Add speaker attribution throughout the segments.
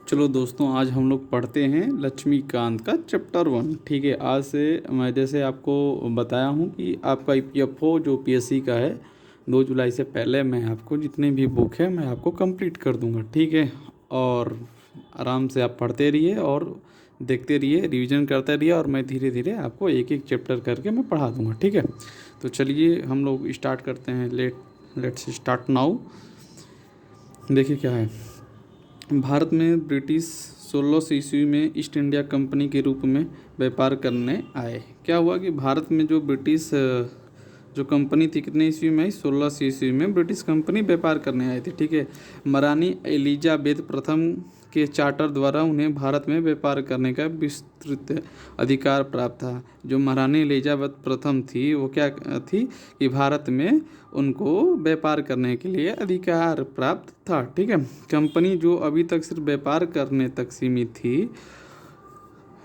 Speaker 1: चलो दोस्तों, आज हम लोग पढ़ते हैं लक्ष्मीकांत का चैप्टर 1। ठीक है, आज से मैं जैसे आपको बताया हूँ कि आपका ईपीएफओ जो पीएससी का है 2 जुलाई से पहले मैं आपको जितने भी बुक है मैं आपको कंप्लीट कर दूंगा। ठीक है, और आराम से आप पढ़ते रहिए और देखते रहिए, रिवीजन करते रहिए और मैं धीरे धीरे आपको एक एक चैप्टर करके मैं पढ़ा दूंगा। ठीक है, तो चलिए हम लोग स्टार्ट करते हैं। Let's start now. देखिए क्या है। भारत में ब्रिटिश 1600 ईस्वी में ईस्ट इंडिया कंपनी के रूप में व्यापार करने आए। क्या हुआ कि भारत में जो ब्रिटिश जो कंपनी थी, कितने ईस्वी में आई? 1600 ईस्वी में ब्रिटिश कंपनी व्यापार करने आई थी। ठीक है, महारानी एलिजाबेथ प्रथम के चार्टर द्वारा उन्हें भारत में व्यापार करने का विस्तृत अधिकार प्राप्त था। जो महारानी एलिजाबेथ प्रथम थी वो क्या थी कि भारत में उनको व्यापार करने के लिए अधिकार प्राप्त था। ठीक है, कंपनी जो अभी तक सिर्फ व्यापार करने तक सीमित थी,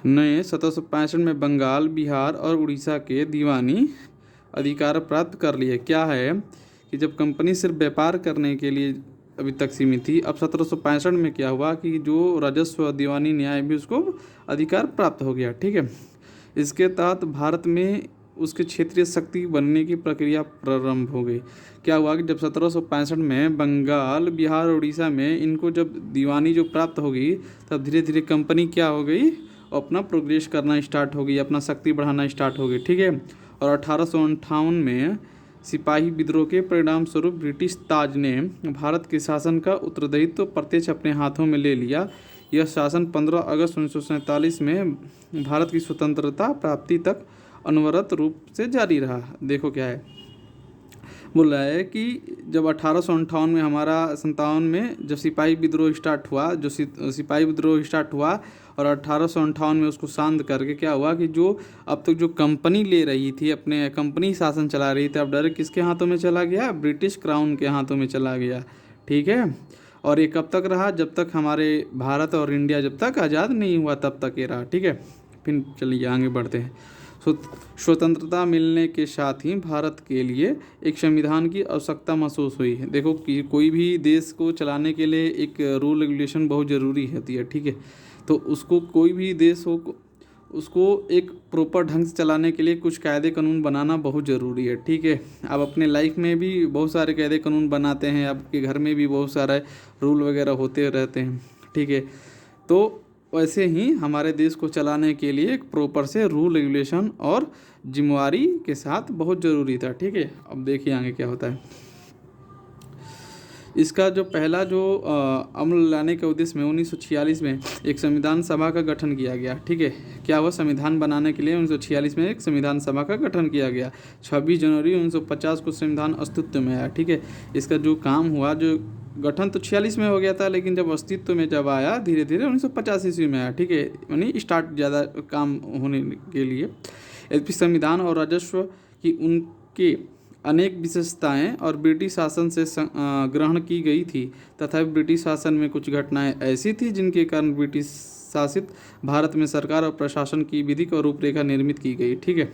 Speaker 1: ने 1765 में बंगाल, बिहार और उड़ीसा के दीवानी अधिकार प्राप्त कर लिए। क्या है कि जब कंपनी सिर्फ व्यापार करने के लिए अभी तक सीमित थी, अब 1765 में क्या हुआ कि जो राजस्व दीवानी न्याय भी उसको अधिकार प्राप्त हो गया। ठीक है, इसके तहत भारत में उसके क्षेत्रीय शक्ति बनने की प्रक्रिया प्रारंभ हो गई। क्या हुआ कि जब 1765 में बंगाल, बिहार और उड़ीसा में इनको जब दीवानी जो प्राप्त होगी, तब धीरे धीरे कंपनी क्या हो गई, अपना प्रोग्रेस करना स्टार्ट हो गई, अपना शक्ति बढ़ाना स्टार्ट हो गई। ठीक है, और 1858 में सिपाही विद्रोह के परिणाम स्वरूप ब्रिटिश ताज ने भारत के शासन का उत्तरदायित्व प्रत्यक्ष अपने हाथों में ले लिया। यह शासन 15 अगस्त 1947 में भारत की स्वतंत्रता प्राप्ति तक अनवरत रूप से जारी रहा। देखो क्या है, बोल रहा है कि जब 1858 में हमारा 57 में जब सिपाही विद्रोह स्टार्ट हुआ, जो सिपाही विद्रोह स्टार्ट हुआ और 1858 में उसको शांत करके क्या हुआ कि जो अब तक जो कंपनी ले रही थी, अपने कंपनी शासन चला रही थी, अब डायरेक्ट किसके हाथों में चला गया? ब्रिटिश क्राउन के हाथों में चला गया। ठीक है, और ये कब तक रहा? जब तक हमारे भारत और इंडिया जब तक आज़ाद नहीं हुआ तब तक ये रहा। ठीक है, फिर चलिए आगे बढ़ते हैं। स्वतंत्रता मिलने के साथ ही भारत के लिए एक संविधान की आवश्यकता महसूस हुई है। देखो कि कोई भी देश को चलाने के लिए एक रूल रेगुलेशन बहुत ज़रूरी होती है। ठीक है, तो उसको कोई भी देश हो, उसको एक प्रॉपर ढंग से चलाने के लिए कुछ कायदे कानून बनाना बहुत ज़रूरी है। ठीक है, आप अपने लाइफ में भी बहुत सारे कायदे कानून बनाते हैं, आपके घर में भी बहुत सारे रूल वगैरह होते रहते हैं। ठीक है, तो वैसे ही हमारे देश को चलाने के लिए एक प्रॉपर से रूल रेगुलेशन और जिम्मेवारी के साथ बहुत ज़रूरी था। ठीक है, अब देखिए आगे क्या होता है। इसका जो पहला जो अमल लाने के उद्देश्य में 1946 में एक संविधान सभा का गठन किया गया। ठीक है, क्या हुआ? संविधान बनाने के लिए 1946 में एक संविधान सभा का गठन किया गया। 26 जनवरी 1950 को संविधान अस्तित्व में आया। ठीक है, इसका जो काम हुआ, जो गठन तो 46 में हो गया था, लेकिन जब अस्तित्व में जब आया धीरे धीरे 1950 ईस्वी में आया। ठीक है, यानी स्टार्ट ज़्यादा काम होने के लिए यद्यपि संविधान और राजस्व की उनके अनेक विशेषताएं और ब्रिटिश शासन से ग्रहण की गई थी, तथा ब्रिटिश शासन में कुछ घटनाएं ऐसी थी जिनके कारण ब्रिटिश शासित भारत में सरकार और प्रशासन की विधिक और रूपरेखा निर्मित की गई। ठीक है,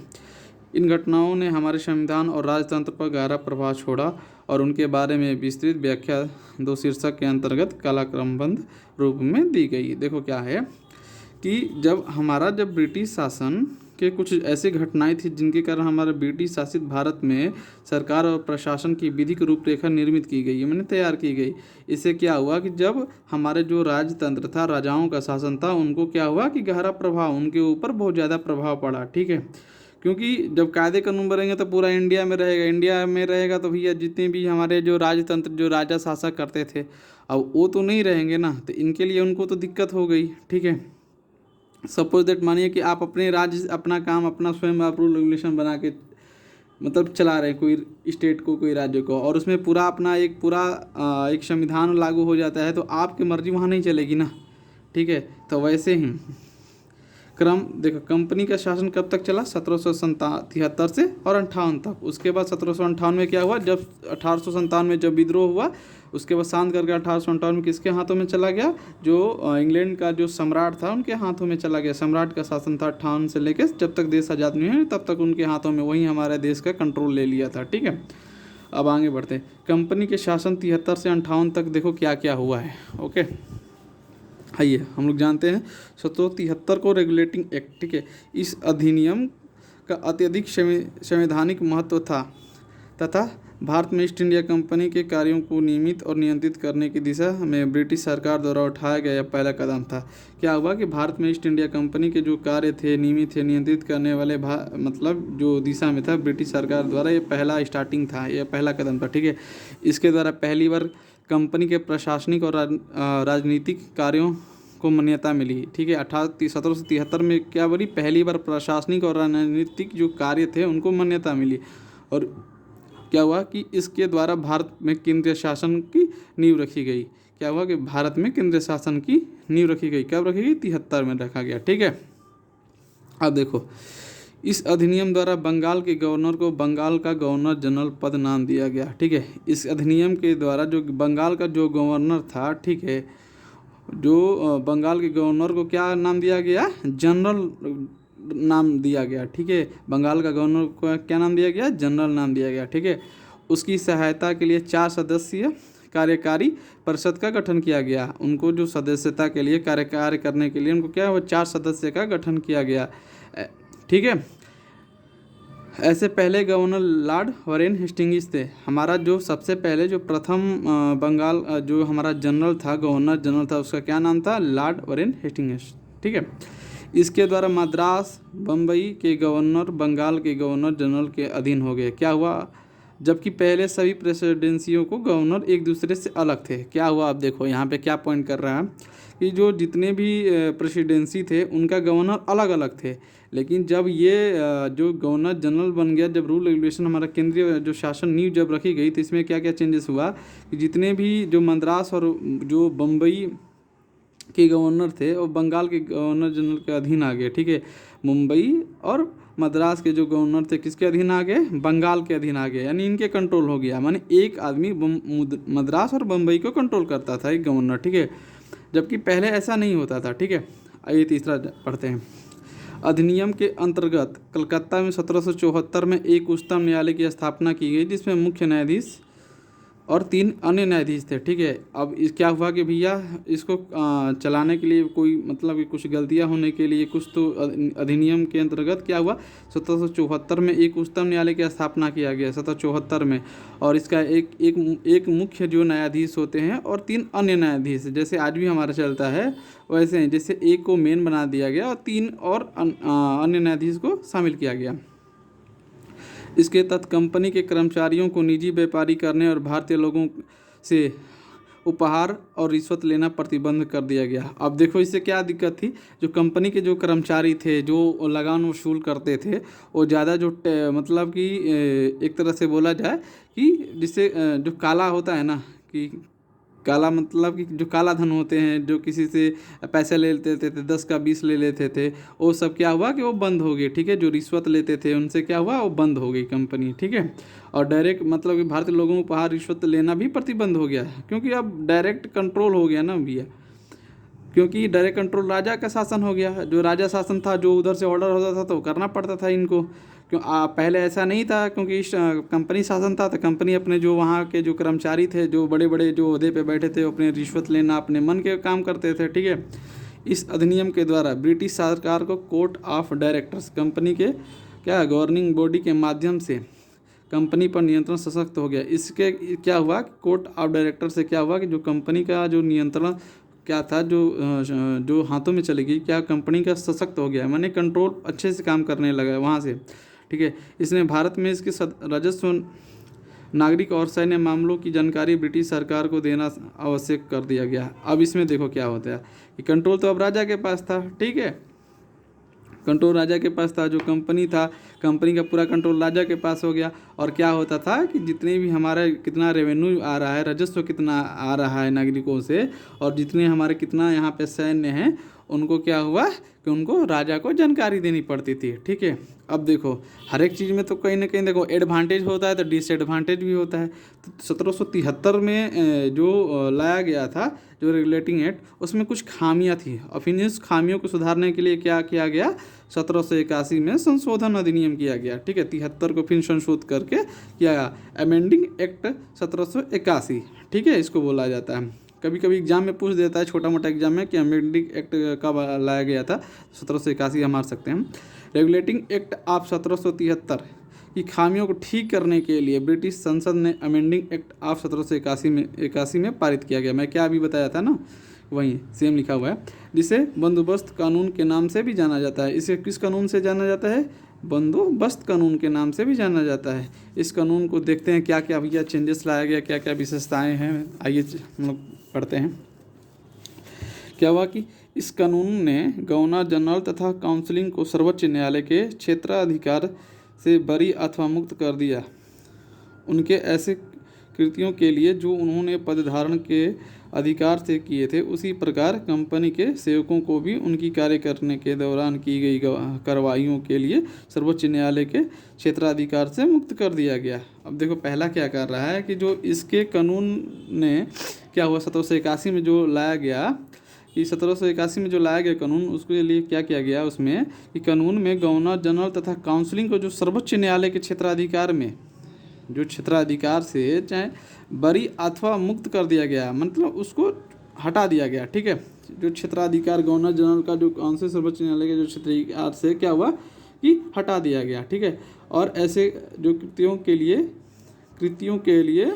Speaker 1: इन घटनाओं ने हमारे संविधान और राजतंत्र पर गहरा प्रभाव छोड़ा और उनके बारे में विस्तृत व्याख्या 2 शीर्षक के अंतर्गत कालक्रमबद्ध रूप में दी गई। देखो क्या है कि जब ब्रिटिश शासन के कुछ ऐसी घटनाएं थी जिनके कारण हमारे ब्रिटिश शासित भारत में सरकार और प्रशासन की विधिक रूपरेखा निर्मित की गई, मैंने तैयार की गई। इससे क्या हुआ कि जब हमारे जो राजतंत्र था, राजाओं का शासन था, उनको क्या हुआ कि गहरा प्रभाव, उनके ऊपर बहुत ज़्यादा प्रभाव पड़ा। ठीक है, क्योंकि जब कायदे कानून बनेंगे तो पूरा इंडिया में रहेगा, इंडिया में रहेगा तो भैया जितने भी हमारे जो राजतंत्र, जो राजा शासक करते थे, अब वो तो नहीं रहेंगे ना, तो इनके लिए उनको तो दिक्कत हो गई। ठीक है, सपोज दैट मानिए कि आप अपने राज्य, अपना काम अपना स्वयं आप रूल रेगुलेशन बना के मतलब चला रहे हैं, कोई स्टेट को, कोई राज्य को, और उसमें पूरा अपना एक एक संविधान लागू हो जाता है, तो आपकी मर्जी वहाँ नहीं चलेगी ना। ठीक है, तो वैसे ही क्रम देखो, कंपनी का शासन कब तक चला? 1773 से और 58 तक। उसके बाद 1758 में क्या हुआ? जब 1857 में जब विद्रोह हुआ, उसके बाद शांत करके 1858 में किसके हाथों में चला गया? जो इंग्लैंड का जो सम्राट था उनके हाथों में चला गया। सम्राट का शासन था 58 से लेकर जब तक देश आज़ाद नहीं हुआ तब तक उनके हाथों में, वही हमारे देश का कंट्रोल ले लिया था। ठीक है, अब आगे बढ़ते हैं। कंपनी के शासन 73 से 58 तक देखो क्या क्या हुआ है। ओके, आइए हम लोग जानते हैं 1773 को रेगुलेटिंग एक्ट, ठीक है। इस अधिनियम का अत्यधिक संवैधानिक महत्व था तथा भारत में ईस्ट इंडिया कंपनी के कार्यों को नियमित और नियंत्रित करने की दिशा में ब्रिटिश सरकार द्वारा उठाया गया पहला कदम था। क्या हुआ कि भारत में ईस्ट इंडिया कंपनी के जो कार्य थे, नियमित थे, नियंत्रित करने वाले मतलब जो दिशा में था ब्रिटिश सरकार द्वारा, ये पहला स्टार्टिंग था, ये पहला कदम था, ठीक है। इसके द्वारा पहली बार कंपनी के प्रशासनिक और राजनीतिक कार्यों को मान्यता मिली, ठीक है। 1773 में क्या बोली, पहली बार प्रशासनिक और राजनीतिक जो कार्य थे उनको मान्यता मिली। और क्या हुआ कि इसके द्वारा भारत में केंद्रीय शासन की नींव रखी गई। क्या हुआ कि भारत में केंद्रीय शासन की नींव रखी गई। कब रखी गई? 73 में रखा गया, ठीक है। अब देखो, इस अधिनियम द्वारा बंगाल के गवर्नर को बंगाल का गवर्नर जनरल पद नाम दिया गया, ठीक है। इस अधिनियम के द्वारा जो बंगाल का जो गवर्नर था, ठीक है, जो बंगाल के गवर्नर को क्या नाम दिया गया? जनरल नाम दिया गया, ठीक है। बंगाल का गवर्नर को क्या नाम दिया गया? जनरल नाम दिया गया, ठीक है। उसकी सहायता के लिए 4 सदस्यीय कार्यकारी परिषद का गठन किया गया। उनको जो सदस्यता के लिए कार्य करने के लिए उनको क्या, वो 4 सदस्य का गठन किया गया, ठीक है। ऐसे पहले गवर्नर लॉर्ड वॉरेन हेस्टिंग्स थे। हमारा जो सबसे पहले जो प्रथम बंगाल जो हमारा जनरल था, गवर्नर जनरल था, उसका क्या नाम था? लॉर्ड वॉरेन हेस्टिंग्स, ठीक है। इसके द्वारा मद्रास, बम्बई के गवर्नर बंगाल के गवर्नर जनरल के अधीन हो गए। क्या हुआ? जबकि पहले सभी प्रेसिडेंसियों को गवर्नर एक दूसरे से अलग थे। क्या हुआ? आप देखो यहाँ पे क्या पॉइंट कर रहा है कि जो जितने भी प्रेसिडेंसी थे उनका गवर्नर अलग अलग थे, लेकिन जब ये जो गवर्नर जनरल बन गया, जब रूल रेगुलेशन हमारा केंद्रीय जो शासन नींव जब रखी गई, तो इसमें क्या क्या चेंजेस हुआ कि जितने भी जो मद्रास और जो बम्बई के गवर्नर थे और बंगाल के गवर्नर जनरल के अधीन आ गए, ठीक है। मुंबई और मद्रास के जो गवर्नर थे किसके अधीन आ गए? बंगाल के अधीन आ गए, यानी इनके कंट्रोल हो गया। माने एक आदमी मद्रास और बम्बई को कंट्रोल करता था, एक गवर्नर, ठीक है। जबकि पहले ऐसा नहीं होता था, ठीक है। आइए तीसरा पढ़ते हैं। अधिनियम के अंतर्गत कलकत्ता में 1774 में एक उच्चतम न्यायालय की स्थापना की गई, जिसमें मुख्य न्यायाधीश और 3 अन्य न्यायाधीश थे, ठीक है। अब क्या हुआ कि भैया इसको चलाने के लिए कोई मतलब कि कुछ गलतियां होने के लिए कुछ तो अधिनियम के अंतर्गत क्या हुआ, 1774 में एक उच्चतम न्यायालय की स्थापना किया गया 1774 में। और इसका एक मुख्य जो न्यायाधीश होते हैं और 3 अन्य न्यायाधीश, जैसे आज भी हमारा चलता है वैसे ही, जैसे एक को मेन बना दिया गया और 3 और अन्य न्यायाधीश को शामिल किया गया। इसके तहत कंपनी के कर्मचारियों को निजी व्यापारी करने और भारतीय लोगों से उपहार और रिश्वत लेना प्रतिबंध कर दिया गया। अब देखो इससे क्या दिक्कत थी, जो कंपनी के जो कर्मचारी थे जो लगान वसूल करते थे, वो ज़्यादा जो मतलब कि एक तरह से बोला जाए कि जिससे जो काला होता है ना, कि काला मतलब कि जो काला धन होते हैं, जो किसी से पैसे ले लेते थे 10 का 20 ले लेते थे, वो सब क्या हुआ कि वो बंद हो गए, ठीक है। जो रिश्वत लेते थे उनसे क्या हुआ, वो बंद हो गई कंपनी, ठीक है। और डायरेक्ट मतलब कि भारतीय लोगों को उपहार रिश्वत लेना भी प्रतिबंध हो गया है, क्योंकि अब डायरेक्ट कंट्रोल हो गया ना भैया, क्योंकि डायरेक्ट कंट्रोल राजा का शासन हो गया। जो राजा शासन था, जो उधर से ऑर्डर होता था तो करना पड़ता था इनको, क्यों पहले ऐसा नहीं था, क्योंकि इस कंपनी शासन था, तो कंपनी अपने जो वहाँ के जो कर्मचारी थे, जो बड़े बड़े जो ओहदे पे बैठे थे, अपने रिश्वत लेना अपने मन के काम करते थे, ठीक है। इस अधिनियम के द्वारा ब्रिटिश सरकार को कोर्ट ऑफ डायरेक्टर्स, कंपनी के क्या गवर्निंग बॉडी के माध्यम से कंपनी पर नियंत्रण सशक्त हो गया। इसके क्या हुआ, कोर्ट ऑफ डायरेक्टर से क्या हुआ कि जो कंपनी का जो नियंत्रण क्या था, जो हाथों में चली गई, क्या कंपनी का सशक्त हो गया, माने कंट्रोल अच्छे से काम करने लगा वहाँ से, ठीक है। इसने भारत में इसके राजस्व, नागरिक और सैन्य मामलों की जानकारी ब्रिटिश सरकार को देना आवश्यक कर दिया गया। अब इसमें देखो क्या होता है कि कंट्रोल तो अब राजा के पास था, ठीक है। कंट्रोल राजा के पास था, जो कंपनी था, कंपनी का पूरा कंट्रोल राजा के पास हो गया। और क्या होता था कि जितने भी हमारा कितना रेवेन्यू आ रहा है, राजस्व कितना आ रहा है नागरिकों से, और जितने हमारे कितना यहाँ पे सैन्य हैं, उनको क्या हुआ कि उनको राजा को जानकारी देनी पड़ती थी, ठीक है। अब देखो हर एक चीज़ में तो कहीं ना कहीं देखो एडवांटेज होता है तो डिसएडवांटेज भी होता है। तो 1773 में जो लाया गया था जो रेगुलेटिंग एक्ट, उसमें कुछ खामियां थी, और फिर इस खामियों को सुधारने के लिए क्या किया गया, 1781 में संशोधन अधिनियम किया गया, ठीक है। 73 को फिर संशोधित करके किया गया, अमेंडिंग एक्ट 1781, ठीक है, इसको बोला जाता है। कभी कभी एग्जाम में पूछ देता है, छोटा मोटा एग्जाम में, कि अमेंडिंग एक्ट कब लाया गया था, 1781 हम मार सकते हैं। रेगुलेटिंग एक्ट ऑफ 1773 की खामियों को ठीक करने के लिए ब्रिटिश संसद ने अमेंडिंग एक्ट ऑफ 1781 में पारित किया गया। मैं क्या अभी बताया था ना, वही सेम लिखा हुआ है, जिसे बंदोबस्त कानून के नाम से भी जाना जाता है। इसे किस कानून से जाना जाता है? बंदोबस्त कानून के नाम से भी जाना जाता है। इस कानून को देखते हैं क्या क्या भैया चेंजेस लाया गया, क्या क्या विशेषताएं हैं, आइए हम लोग पढ़ते हैं। क्या हुआ कि इस कानून ने गवर्नर जनरल तथा काउंसिलिंग को सर्वोच्च न्यायालय के क्षेत्राधिकार से बरी अथवा मुक्त कर दिया उनके ऐसे कृतियों के लिए जो उन्होंने पद धारण के अधिकार से किए थे। उसी प्रकार कंपनी के सेवकों को भी उनकी कार्य करने के दौरान की गई कार्रवाइयों के लिए सर्वोच्च न्यायालय के क्षेत्राधिकार से मुक्त कर दिया गया। अब देखो पहला क्या कर रहा है कि जो इसके कानून ने क्या हुआ 1781 में जो लाया गया, कि 1781 में जो लाया गया कानून, उसके लिए क्या किया गया उसमें कि कानून में गवर्नर जनरल तथा काउंसिलिंग को जो सर्वोच्च न्यायालय के क्षेत्राधिकार में जो क्षेत्राधिकार से चाहे बरी अथवा मुक्त कर दिया गया, मतलब उसको हटा दिया गया। ठीक है, जो क्षेत्राधिकार गवर्नर जनरल का जो काउंसिल सर्वोच्च न्यायालय के जो क्षेत्राधिकार से क्या हुआ कि हटा दिया गया। ठीक है, और ऐसे जो कृतियों के लिए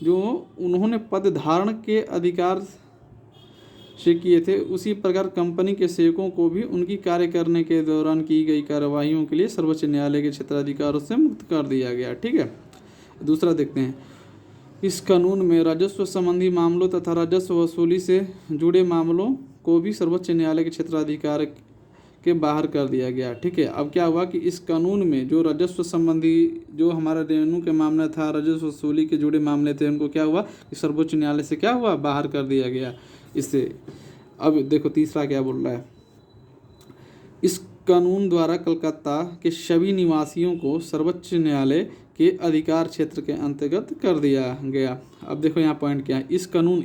Speaker 1: जो उन्होंने पद धारण के अधिकार से किए थे, उसी प्रकार कंपनी के सेवकों को भी उनकी कार्य करने के दौरान की गई कार्रवाइयों के लिए सर्वोच्च न्यायालय के क्षेत्राधिकारों से मुक्त कर दिया गया। ठीक है, दूसरा देखते हैं, इस कानून में राजस्व संबंधी मामलों तथा राजस्व वसूली से जुड़े मामलों को भी सर्वोच्च न्यायालय के क्षेत्राधिकार के बाहर कर दिया गया। ठीक है, अब क्या हुआ कि इस कानून में जो राजस्व संबंधी जो हमारा रेवेन्यू के मामला था, राजस्व वसूली के जुड़े मामले थे, उनको क्या हुआ कि सर्वोच्च न्यायालय से क्या हुआ बाहर कर दिया गया इससे। अब देखो तीसरा क्या बोल रहा है, इस कानून द्वारा कलकत्ता के सभी निवासियों को सर्वोच्च न्यायालय के अधिकार क्षेत्र के अंतर्गत कर दिया गया। अब देखो यहाँ पॉइंट क्या है, इस कानून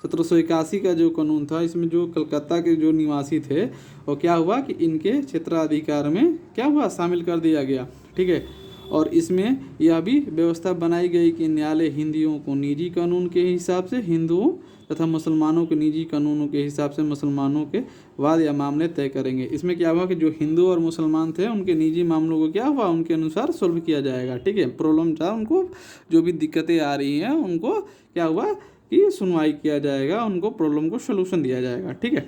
Speaker 1: 1781 का जो कानून था, इसमें जो कलकत्ता के जो निवासी थे वो क्या हुआ कि इनके क्षेत्राधिकार में क्या हुआ शामिल कर दिया गया। ठीक है, और इसमें यह भी व्यवस्था बनाई गई कि न्यायालय हिंदुओं को निजी कानून के हिसाब से हिंदुओं तथा मुसलमानों के निजी कानूनों के हिसाब से मुसलमानों के वाद या मामले तय करेंगे। इसमें क्या हुआ कि जो हिंदू और मुसलमान थे उनके निजी मामलों को क्या हुआ उनके अनुसार सोल्व किया जाएगा। ठीक है, प्रॉब्लम था, उनको जो भी दिक्कतें आ रही हैं उनको क्या हुआ कि सुनवाई किया जाएगा, उनको प्रॉब्लम को सलूशन दिया जाएगा। ठीक है,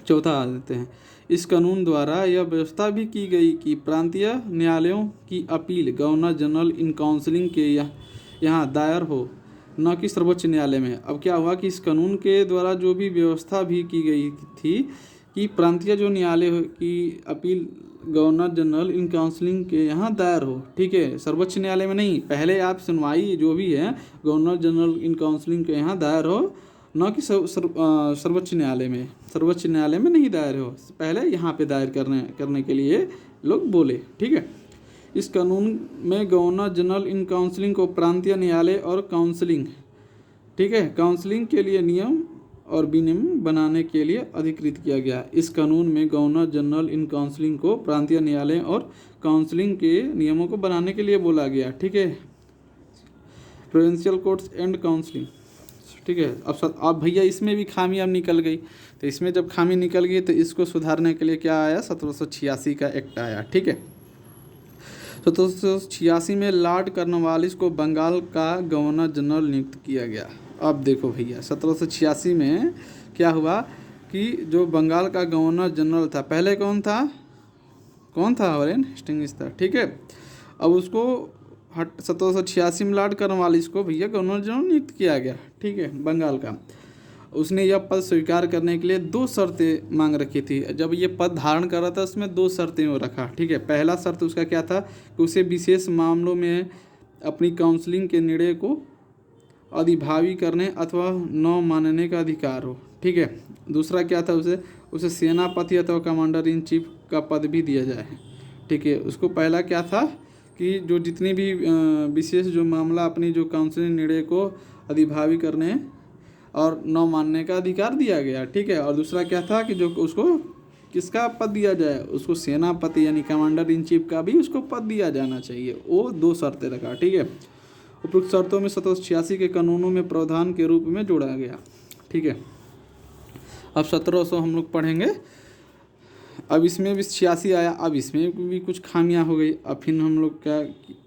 Speaker 1: चौथा आ देते हैं, इस कानून द्वारा यह व्यवस्था भी की गई कि प्रांतीय न्यायालयों की appeal governor general in counselling के यहाँ दायर हो, न कि सर्वोच्च न्यायालय में। अब क्या हुआ कि इस कानून के द्वारा जो भी व्यवस्था भी की गई थी कि प्रांतीय जो न्यायालय की appeal governor general in counselling के यहाँ दायर हो। ठीक है, सर्वोच्च न्यायालय में नहीं, पहले आप सुनवाई जो भी है गवर्नर जनरल इन काउंसिलिंग के यहाँ दायर हो, न कि सर्वोच्च न्यायालय में। सर्वोच्च न्यायालय में नहीं दायर हो, पहले यहाँ पे दायर करने के लिए लोग बोले। ठीक है, इस कानून में गवर्नर जनरल इन काउंसिलिंग को प्रांतीय न्यायालय और काउंसिलिंग, ठीक है, काउंसिलिंग के लिए नियम और विनियम बनाने के लिए अधिकृत किया गया। इस कानून में गवर्नर जनरल इन काउंसिलिंग को प्रांतीय न्यायालय और काउंसिलिंग के नियमों को बनाने के लिए बोला गया। ठीक है, प्रोविंशियल कोर्ट्स एंड काउंसिलिंग। ठीक है, अब भैया इसमें भी खामी अब निकल गई, तो इसमें जब खामी निकल गई तो इसको सुधारने के लिए क्या आया, 1786 का एक्ट आया। ठीक है, 1786 में लॉर्ड कॉर्नवालिस को बंगाल का गवर्नर जनरल नियुक्त किया गया। अब देखो भैया 1786 में क्या हुआ कि जो बंगाल का गवर्नर जनरल था, पहले कौन था वॉरेन हेस्टिंग्स था। ठीक है, अब उसको 1786 में लॉर्ड कॉर्नवालिस को भैया गवर्नर जनरल नियुक्त किया गया। ठीक है, बंगाल का। उसने यह पद स्वीकार करने के लिए 2 शर्तें मांग रखी थी। जब ये पद धारण कर रहा था उसमें 2 शर्तें वो रखा। ठीक है, पहला शर्त उसका क्या था कि उसे विशेष मामलों में अपनी काउंसलिंग के निर्णय को अधिभावी करने अथवा न मानने का अधिकार हो। ठीक है, दूसरा क्या था, उसे सेनापति अथवा कमांडर इन चीफ का पद भी दिया जाए। ठीक है, उसको पहला क्या था कि जो जितनी भी विशेष जो मामला अपनी जो काउंसिलिंग निर्णय को अधिभावी करने और न मानने का अधिकार दिया गया। ठीक है, और दूसरा क्या था कि जो उसको किसका पद दिया जाए, उसको सेनापति यानी कमांडर इन चीफ का भी उसको पद दिया जाना चाहिए। वो 2 शर्तें रखा। ठीक है, उपयुक्त शर्तों में 1786 के कानूनों में प्रावधान के रूप में जोड़ा गया। ठीक है, अब 1700 हम लोग पढ़ेंगे। अब इसमें भी 86 आया, अब इसमें भी कुछ खामियां हो गई। अब फिर हम लोग क्या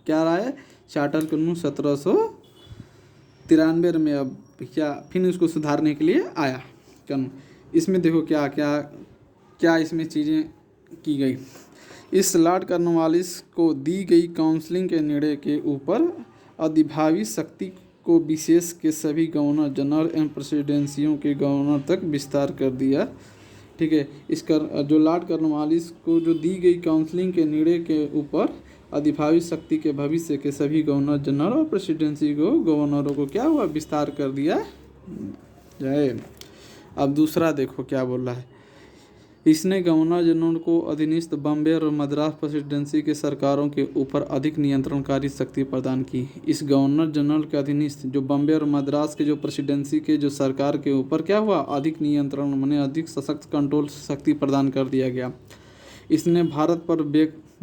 Speaker 1: क्या रहा है, चार्टर कानून 1793 में अब क्या फिर उसको सुधारने के लिए आया कानून। इसमें देखो क्या क्या क्या इसमें चीज़ें की गई। इस लॉर्ड कॉर्नवालिस को दी गई काउंसिलिंग के निर्णय के ऊपर अधिभावी शक्ति को विशेष के सभी गवर्नर जनरल एवं प्रेसिडेंसियों के गवर्नर तक विस्तार कर दिया। ठीक है, इसका जो लॉर्ड कॉर्नवालिस को जो दी गई काउंसिलिंग के निर्णय के ऊपर अधिभावी शक्ति के भविष्य के सभी गवर्नर जनरल और प्रेसिडेंसी को गवर्नरों को क्या हुआ, विस्तार कर दिया जाए। अब दूसरा देखो क्या बोल रहा है, इसने गवर्नर जनरल को अधीनस्थ बॉम्बे और मद्रास प्रेसिडेंसी के सरकारों के ऊपर अधिक नियंत्रणकारी शक्ति प्रदान की। इस गवर्नर जनरल के अधीनस्थ जो बॉम्बे और मद्रास के जो प्रेसिडेंसी के जो सरकार के ऊपर क्या हुआ, अधिक नियंत्रण माने अधिक सशक्त कंट्रोल शक्ति प्रदान कर दिया गया। इसने भारत पर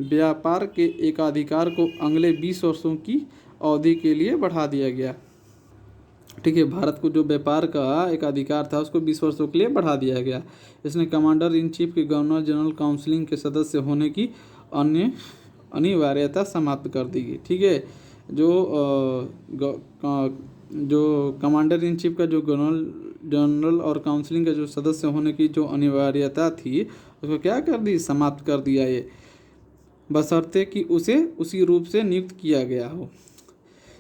Speaker 1: व्यापार के एकाधिकार को अगले 20 वर्षों की अवधि के लिए बढ़ा दिया गया। ठीक है, भारत को जो व्यापार का एक अधिकार था उसको 20 वर्षों के लिए बढ़ा दिया गया। इसने कमांडर इन चीफ के गवर्नर जनरल काउंसिलिंग के सदस्य होने की अन्य अनिवार्यता समाप्त कर दी गई। ठीक है, जो कमांडर इन चीफ का जो गवर्नर जनरल और काउंसिलिंग का जो सदस्य होने की जो अनिवार्यता थी उसको क्या कर दी, समाप्त कर दिया ये, बशर्ते कि उसे उसी रूप से नियुक्त किया गया हो।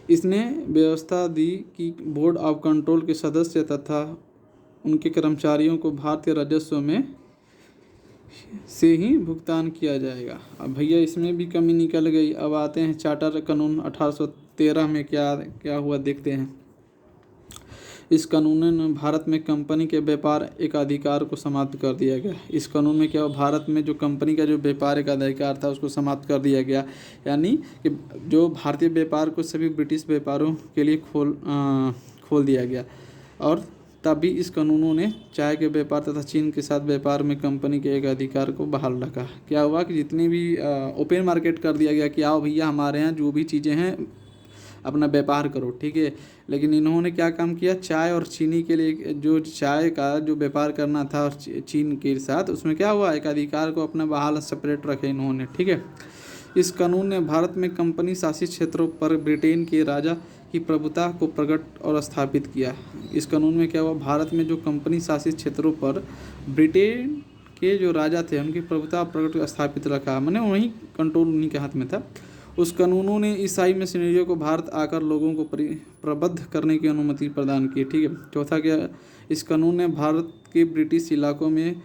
Speaker 1: इसने व्यवस्था दी कि बोर्ड ऑफ कंट्रोल के सदस्य तथा उनके कर्मचारियों को भारतीय राजस्व में से ही भुगतान किया जाएगा। अब भैया इसमें भी कमी निकल गई। अब आते हैं चार्टर कानून 1813 में क्या क्या हुआ देखते हैं। इस कानून ने भारत में कंपनी के व्यापार एकाधिकार को समाप्त कर दिया गया। इस कानून में क्या हुआ, भारत में जो कंपनी का जो व्यापार एकाधिकार था उसको समाप्त कर दिया गया, यानी कि जो भारतीय व्यापार को सभी ब्रिटिश व्यापारों के लिए खोल दिया गया। और तभी इस कानूनों ने चाय के व्यापार तथा चीन के साथ व्यापार में कंपनी के एक अधिकार को बहाल रखा। क्या हुआ कि जितनी भी ओपन मार्केट कर दिया गया कि आओ भैया हमारे यहाँ जो भी चीज़ें हैं अपना व्यापार करो। ठीक है, लेकिन इन्होंने क्या काम किया, चाय और चीनी के लिए जो चाय का जो व्यापार करना था और चीन के साथ उसमें क्या हुआ, एक अधिकार को अपना बहाल सेपरेट रखे इन्होंने। ठीक है, इस कानून ने भारत में कंपनी शासित क्षेत्रों पर ब्रिटेन के राजा की प्रभुता को प्रकट और स्थापित किया। इस कानून में क्या हुआ, भारत में जो कंपनी शासित क्षेत्रों पर ब्रिटेन के जो राजा थे उनकी प्रभुता प्रकट स्थापित रखा, मैंने वहीं कंट्रोल उन्हीं के हाथ में था। उस कानूनों ने ईसाई मिशनरियों को भारत आकर लोगों को प्रबद्ध करने की अनुमति प्रदान की। ठीक है, चौथा क्या, इस कानून ने भारत के ब्रिटिश इलाकों में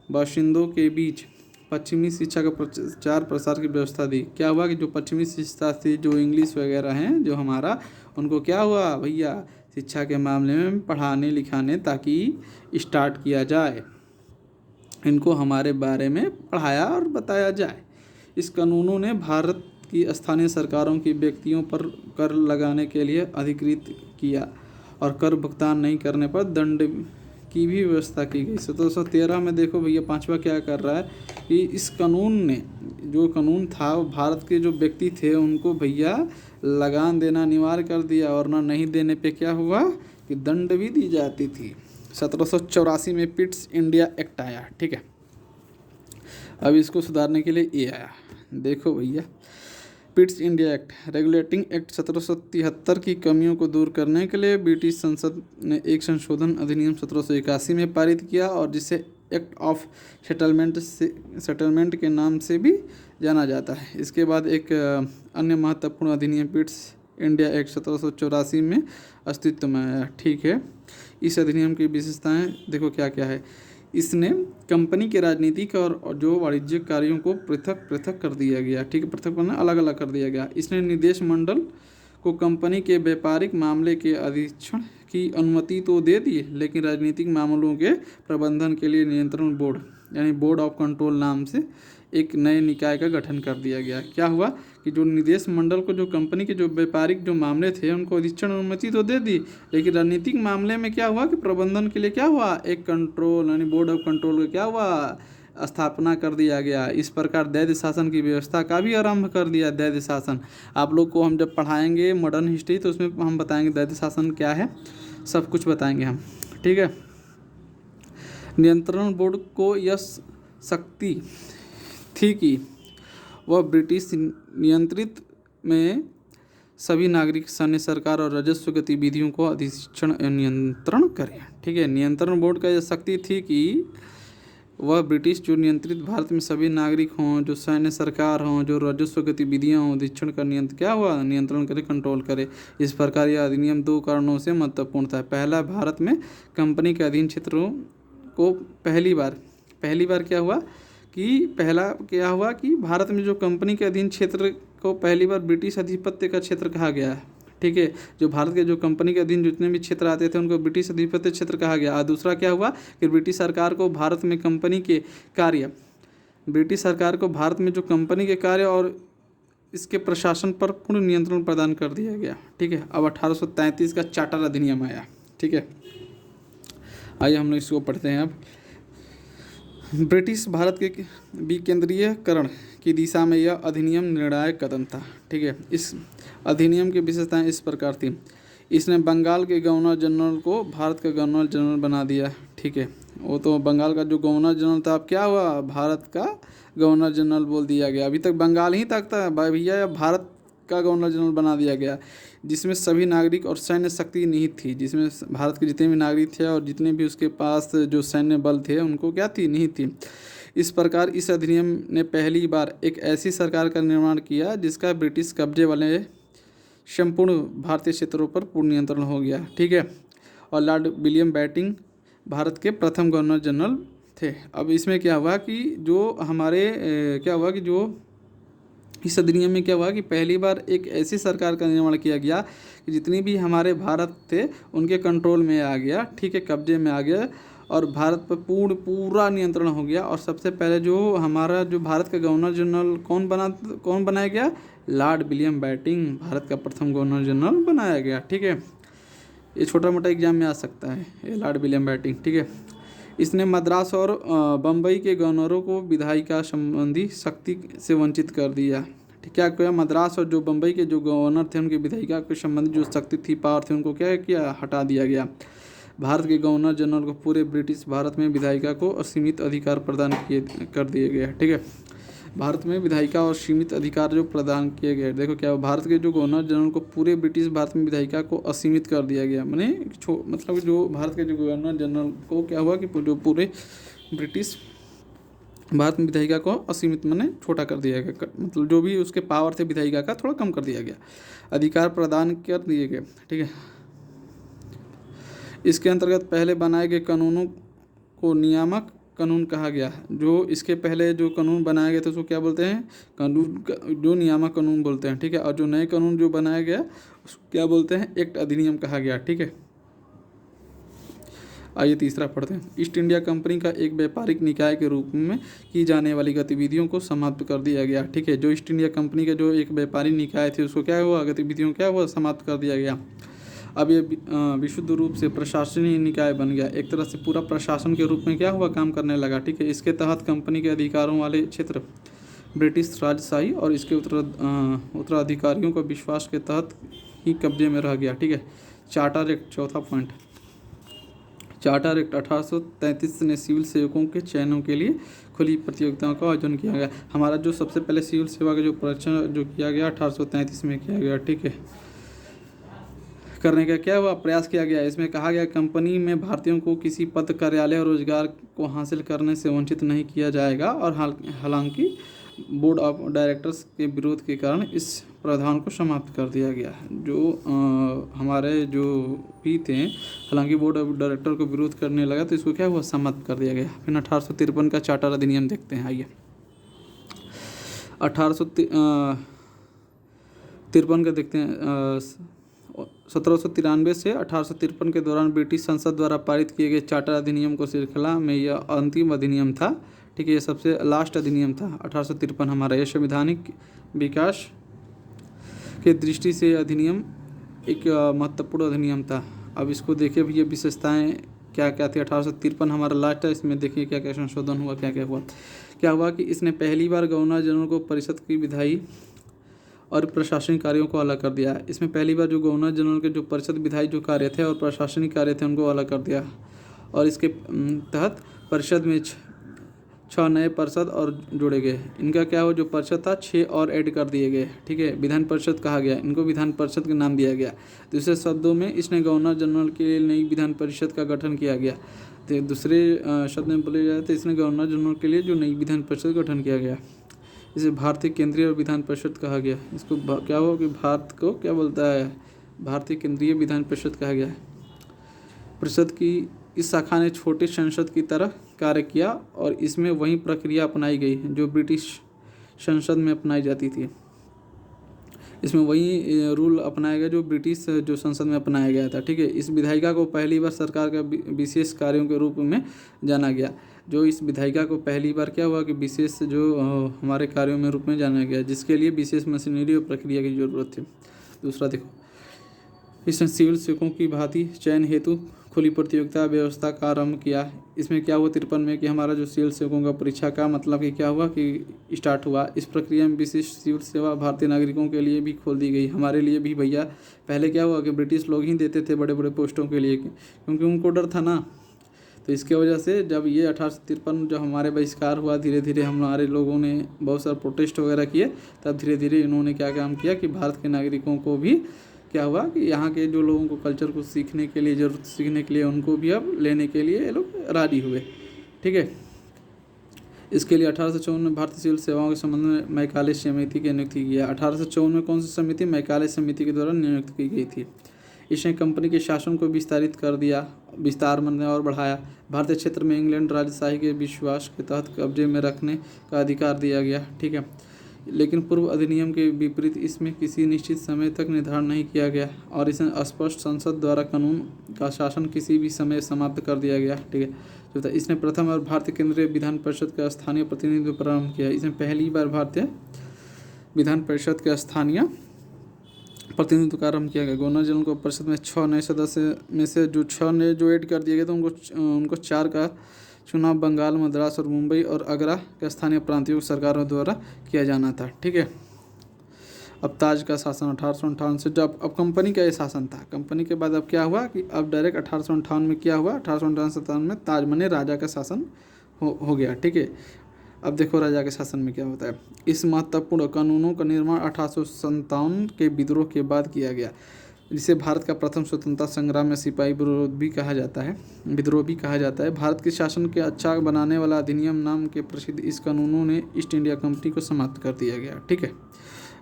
Speaker 1: बाशिंदों के बीच पश्चिमी शिक्षा का प्रचार प्रसार की व्यवस्था दी। क्या हुआ कि जो पश्चिमी शिक्षा थी, जो इंग्लिश वगैरह हैं जो हमारा, उनको क्या हुआ भैया शिक्षा के मामले में पढ़ाने लिखाने ताकि स्टार्ट किया जाए, इनको हमारे बारे में पढ़ाया और बताया जाए। इस कानूनों ने भारत की स्थानीय सरकारों की व्यक्तियों पर कर लगाने के लिए अधिकृत किया और कर भुगतान नहीं करने पर दंड की भी व्यवस्था की गई। 1713 में देखो भैया पांचवा क्या कर रहा है कि इस कानून ने जो कानून था वो भारत के जो व्यक्ति थे उनको भैया लगान देना अनिवार्य कर दिया, और ना नहीं देने पे क्या हुआ कि दंड भी दी जाती थी। 1784 में पिट्स इंडिया एक्ट आया। ठीक है, अब इसको सुधारने के लिए ये आया। देखो भैया, Pitt's India act regulating act 1773 की कमियों को दूर करने के लिए ब्रिटिश संसद ने एक संशोधन अधिनियम 1781 में पारित किया, और जिसे एक्ट ऑफ सेटलमेंट के नाम से भी जाना जाता है। इसके बाद एक अन्य महत्वपूर्ण अधिनियम पिट्स इंडिया एक्ट 1784 में अस्तित्व में आया। ठीक है, इस अधिनियम की विशेषताएं देखो क्या क्या है। इसने कंपनी के राजनीतिक और जो वाणिज्यिक कार्यों को पृथक पृथक कर दिया गया। ठीक है, पृथक करना अलग अलग कर दिया गया। इसने निदेश मंडल को कंपनी के व्यापारिक मामले के अधीक्षण की अनुमति तो दे दी, लेकिन राजनीतिक मामलों के प्रबंधन के लिए नियंत्रण बोर्ड यानी बोर्ड ऑफ कंट्रोल नाम से एक नए निकाय का गठन कर दिया गया। क्या हुआ कि जो निदेश मंडल को जो कंपनी के जो व्यापारिक जो मामले थे उनको अधीक्षण अनुमति तो दे दी, लेकिन राजनीतिक मामले में क्या हुआ कि प्रबंधन के लिए क्या हुआ, एक कंट्रोल यानी बोर्ड ऑफ कंट्रोल का क्या हुआ, स्थापना कर दिया गया। इस प्रकार दैत्य शासन की व्यवस्था का भी आरंभ कर दिया। दैत्य शासन आप लोग को हम जब पढ़ाएंगे मॉडर्न हिस्ट्री तो उसमें हम बताएंगे दैत्य शासन क्या है, सब कुछ बताएंगे हम, ठीक है। नियंत्रण बोर्ड को यह शक्ति थी कि वह ब्रिटिश नियंत्रित में सभी नागरिक, सैन्य, सरकार और राजस्व गतिविधियों को अधिक्षण नियंत्रण करें, ठीक है। नियंत्रण बोर्ड का यह शक्ति थी कि वह ब्रिटिश जो नियंत्रित भारत में सभी नागरिक हों, जो सैन्य सरकार हों, जो राजस्व गतिविधियाँ हों, अधिक्षण का नियंत्रण करे, कंट्रोल करे। इस प्रकार यह अधिनियम 2 कारणों से महत्वपूर्ण था। पहला, भारत में कंपनी के अधीन क्षेत्रों को पहली बार क्या हुआ कि भारत में जो कंपनी के अधीन क्षेत्र को पहली बार ब्रिटिश अधिपत्य का क्षेत्र कहा गया है, ठीक है। जो भारत के जो कंपनी के अधीन जितने भी क्षेत्र आते थे उनको ब्रिटिश अधिपत्य क्षेत्र कहा गया। और दूसरा क्या हुआ कि ब्रिटिश सरकार को भारत में जो कंपनी के कार्य और इसके प्रशासन पर पूर्ण नियंत्रण प्रदान कर दिया गया, ठीक है। अब 1833 का चार्टर अधिनियम आया, ठीक है। आइए हम लोग इसको पढ़ते हैं अब। ब्रिटिश भारत के विकेंद्रीयकरण की दिशा में यह अधिनियम निर्णायक कदम था, ठीक है। इस अधिनियम की विशेषताएं इस प्रकार थी। इसने बंगाल के गवर्नर जनरल को भारत का गवर्नर जनरल बना दिया, ठीक है। वो तो बंगाल का जो गवर्नर जनरल था अब क्या हुआ, भारत का गवर्नर जनरल बोल दिया गया। अभी तक बंगाल ही तक था भैया, भारत का गवर्नर जनरल बना दिया गया, जिसमें सभी नागरिक और सैन्य शक्ति निहित थी। जिसमें भारत के जितने भी नागरिक थे और जितने भी उसके पास जो सैन्य बल थे उनको क्या थी, निहित थी। इस प्रकार इस अधिनियम ने पहली बार एक ऐसी सरकार का निर्माण किया जिसका ब्रिटिश कब्जे वाले संपूर्ण भारतीय क्षेत्रों पर पूर्ण नियंत्रण हो गया, ठीक है। और लॉर्ड विलियम बेंटिंक भारत के प्रथम गवर्नर जनरल थे। अब इसमें क्या हुआ कि इस अधिनियम में क्या हुआ कि पहली बार एक ऐसी सरकार का निर्माण किया गया कि जितनी भी हमारे भारत थे उनके कंट्रोल में आ गया, ठीक है, कब्जे में आ गया और भारत पर पूरा नियंत्रण हो गया। और सबसे पहले जो भारत का गवर्नर जनरल कौन बनाया गया, लॉर्ड विलियम बेंटिंक भारत का प्रथम गवर्नर जनरल बनाया गया, ठीक है। ये छोटा मोटा एग्जाम में आ सकता है, ये लॉर्ड विलियम बेंटिंक, ठीक है। इसने मद्रास और बम्बई के गवर्नरों को विधायिका संबंधी शक्ति से वंचित कर दिया, ठीक। क्या किया, मद्रास और जो बम्बई के जो गवर्नर थे उनकी विधायिका के संबंधी जो शक्ति थी, पावर थे, उनको क्या किया, हटा दिया गया। भारत के गवर्नर जनरल को पूरे ब्रिटिश भारत में विधायिका को असीमित अधिकार प्रदान कर दिए गए, ठीक है। भारत में विधायिका और सीमित अधिकार जो प्रदान किए गए, देखो क्या, भारत के जो गवर्नर जनरल को पूरे ब्रिटिश भारत में विधायिका को असीमित कर दिया गया। मतलब जो भारत के जो गवर्नर जनरल को क्या हुआ कि जो पूरे ब्रिटिश भारत में विधायिका को असीमित छोटा कर दिया गया, मतलब जो भी उसके पावर थे विधायिका का थोड़ा कम कर दिया गया, अधिकार प्रदान कर दिए गए, ठीक है। इसके अंतर्गत पहले बनाए गए कानूनों को नियामक कानून कहा गया। जो इसके पहले जो कानून बनाया गया था उसको क्या बोलते हैं, कानून, जो नियामक कानून बोलते हैं, ठीक है। और जो नए कानून जो बनाया गया उसको क्या बोलते हैं, एक्ट अधिनियम कहा गया, ठीक है। आइए तीसरा पढ़ते हैं। ईस्ट इंडिया कंपनी का एक व्यापारिक निकाय के रूप में की जाने वाली गतिविधियों को समाप्त कर दिया गया, ठीक है। जो ईस्ट इंडिया कंपनी का जो एक व्यापारिक निकाय थे उसको क्या हुआ, गतिविधियों क्या हुआ, समाप्त कर दिया गया। अब ये विशुद्ध रूप से प्रशासनिक निकाय बन गया, एक तरह से पूरा प्रशासन के रूप में क्या हुआ, काम करने लगा, ठीक है। इसके तहत कंपनी के अधिकारों वाले क्षेत्र ब्रिटिश राजशाही और इसके उत्तराधिकारियों को विश्वास के तहत ही कब्जे में रह गया, ठीक है। चार्टर एक्ट, चौथा पॉइंट, चार्टर एक्ट 1833 ने सिविल सेवकों के चयनों के लिए खुली प्रतियोगिताओं का आयोजन किया गया। हमारा जो सबसे पहले सिविल सेवा का जो परीक्षण जो किया गया 1833 में किया गया, ठीक है, करने का क्या हुआ, प्रयास किया गया। इसमें कहा गया कंपनी में भारतीयों को किसी पद, कार्यालय और रोजगार को हासिल करने से वंचित नहीं किया जाएगा। और हालांकि बोर्ड ऑफ डायरेक्टर्स के विरोध के कारण इस प्रावधान को समाप्त कर दिया गया। जो हमारे जो भी थे, हालांकि बोर्ड ऑफ डायरेक्टर को विरोध करने लगा तो इसको क्या हुआ, समाप्त कर दिया गया। फिर 1853 का चार्टर अधिनियम देखते हैं। आइए 1853 का देखते हैं। 1793 से 1853 के दौरान ब्रिटिश संसद द्वारा पारित किए गए चार्टर अधिनियम को श्रृंखला में यह अंतिम अधिनियम था, ठीक है। ये सबसे लास्ट अधिनियम था 1853 हमारा। यह संवैधानिक विकास के दृष्टि से अधिनियम एक महत्वपूर्ण अधिनियम था। अब इसको देखिए भी, ये विशेषताएं क्या क्या थी 1853 हमारा लास्ट है। इसमें देखिए क्या क्या संशोधन हुआ, क्या क्या हुआ। क्या हुआ कि इसने पहली बार गवर्नर जनरल को परिषद की विधायी और प्रशासनिक कार्यों को अलग कर दिया। इसमें पहली बार जो गवर्नर जनरल के जो परिषद विधायी जो कार्य थे और प्रशासनिक कार्य थे उनको अलग कर दिया, और इसके तहत परिषद में 6 नए परिषद और जोड़े गए। इनका क्या हो, जो परिषद था 6 और ऐड कर दिए गए, ठीक है। विधान परिषद कहा गया, इनको विधान परिषद का नाम दिया गया। दूसरे शब्दों में इसने गवर्नर जनरल के लिए नई विधान परिषद का गठन किया गया। तो दूसरे शब्द में बोले जाए तो इसने गवर्नर जनरल के लिए जो नई विधान परिषद का गठन किया गया, इसे भारतीय केंद्रीय और विधान परिषद कहा गया। इसको क्या हो कि भारत को क्या बोलता है, भारतीय केंद्रीय विधान परिषद कहा गया है। परिषद की इस शाखा ने छोटे संसद की तरह कार्य किया और इसमें वही प्रक्रिया अपनाई गई जो ब्रिटिश संसद में अपनाई जाती थी। इसमें वही रूल अपनाया गया जो ब्रिटिश जो संसद में अपनाया गया था, ठीक है। इस विधायिका को पहली बार सरकार का विशेष कार्यों के रूप में जाना गया। जो इस विधायिका को पहली बार क्या हुआ कि विशेष जो हमारे कार्यों में रूप में जाना गया, जिसके लिए विशेष मशीनरी और प्रक्रिया की जरूरत थी। दूसरा देखो, इसने सिविल सेवकों की भांति चयन हेतु खुली प्रतियोगिता व्यवस्था का आरंभ किया। इसमें क्या हुआ 53 में कि हमारा जो सिविल सेवकों का परीक्षा का मतलब कि क्या हुआ कि स्टार्ट हुआ। इस प्रक्रिया में विशिष्ट सिविल सेवा भारतीय नागरिकों के लिए भी खोल दी गई, हमारे लिए भी भैया। पहले क्या हुआ कि ब्रिटिश लोग ही देते थे बड़े बड़े पोस्टों के लिए, क्योंकि उनको डर था ना। तो इसके वजह से जब ये 1853 जब हमारे बहिष्कार हुआ, धीरे धीरे हमारे लोगों ने बहुत सारे प्रोटेस्ट वगैरह किए, तब धीरे धीरे इन्होंने क्या काम किया कि भारत के नागरिकों को भी क्या हुआ कि यहाँ के जो लोगों को कल्चर को सीखने के लिए जरूरत सीखने के लिए उनको भी अब लेने के लिए ये लोग राजी हुए, ठीक है। इसके लिए 1854 में भारतीय सिविल सेवाओं के संबंध में मैकाले समिति की नियुक्ति किया। 1854 में कौन सी समिति, मैकाले समिति के द्वारा नियुक्त की गई थी। इसने कंपनी के शासन को विस्तारित कर दिया, विस्तार में और बढ़ाया। भारतीय क्षेत्र में इंग्लैंड राजशाही के विश्वास के तहत कब्जे में रखने का अधिकार दिया गया, ठीक है। लेकिन पूर्व अधिनियम के विपरीत इसमें किसी निश्चित समय तक निर्धारण नहीं किया गया और इसे स्पष्ट संसद द्वारा कानून का शासन किसी भी समय समाप्त कर दिया गया, ठीक है। जो था इसने प्रथम और भारतीय केंद्रीय विधान परिषद का स्थानीय प्रतिनिधित्व प्रारंभ किया। इसने पहली बार भारतीय विधान परिषद का स्थानीय प्रतिनिधित्व का आरंभ किया गया। गवर्नर जनरल को परिषद में 6 नए सदस्य में से जो 6 ने जो ऐड कर दिए गए तो उनको 4 का चुनाव बंगाल, मद्रास और मुंबई और आगरा के स्थानीय प्रांतीय सरकारों द्वारा किया जाना था, ठीक है। अब ताज का शासन 1858 से, जब अब कंपनी का ये शासन था। कंपनी के बाद अब क्या हुआ कि अब डायरेक्ट 1858 में क्या हुआ, 1858 में ताज मने राजा का शासन हो गया, ठीक है। अब देखो राजा के शासन में क्या होता है। इस महत्वपूर्ण कानूनों का निर्माण 1857 के विद्रोह के बाद किया गया, जिसे भारत का प्रथम स्वतंत्रता संग्राम में सिपाही विद्रोह भी कहा जाता है। भारत के शासन के अच्छा बनाने वाला अधिनियम नाम के प्रसिद्ध इस कानूनों ने ईस्ट इंडिया कंपनी को समाप्त कर दिया गया, ठीक है।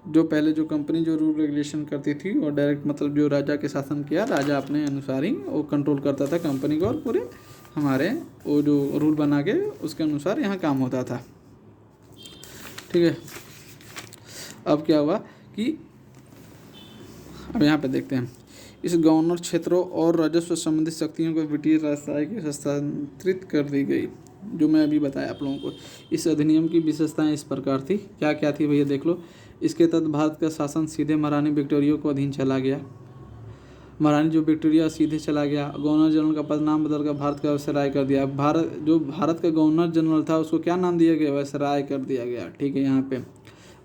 Speaker 1: जो पहले जो कंपनी जो रूल रेगुलेशन करती थी और डायरेक्ट मतलब जो राजा के शासन किया, राजा अपने अनुसार ही वो कंट्रोल करता था कंपनी को और पूरे हमारे वो जो रूल बना के उसके अनुसार यहाँ काम होता था, ठीक है। अब क्या हुआ कि अब यहाँ पे देखते हैं, इस गवर्नर क्षेत्रों और राजस्व संबंधित शक्तियों को ब्रिटिश राजशाही के हस्तांतरित कर दी गई, जो मैं अभी बताया आप लोगों को। इस अधिनियम की विशेषताएं इस प्रकार थी, क्या क्या थी भैया देख लो। इसके तहत भारत का शासन सीधे महारानी विक्टोरिया को अधीन चला गया। महारानी जो विक्टोरिया सीधे चला गया। गवर्नर जनरल का पद नाम बदलकर भारत का वायसराय कर दिया। भारत का गवर्नर जनरल था उसको क्या नाम दिया गया, वायसराय कर दिया गया, ठीक है। यहाँ पे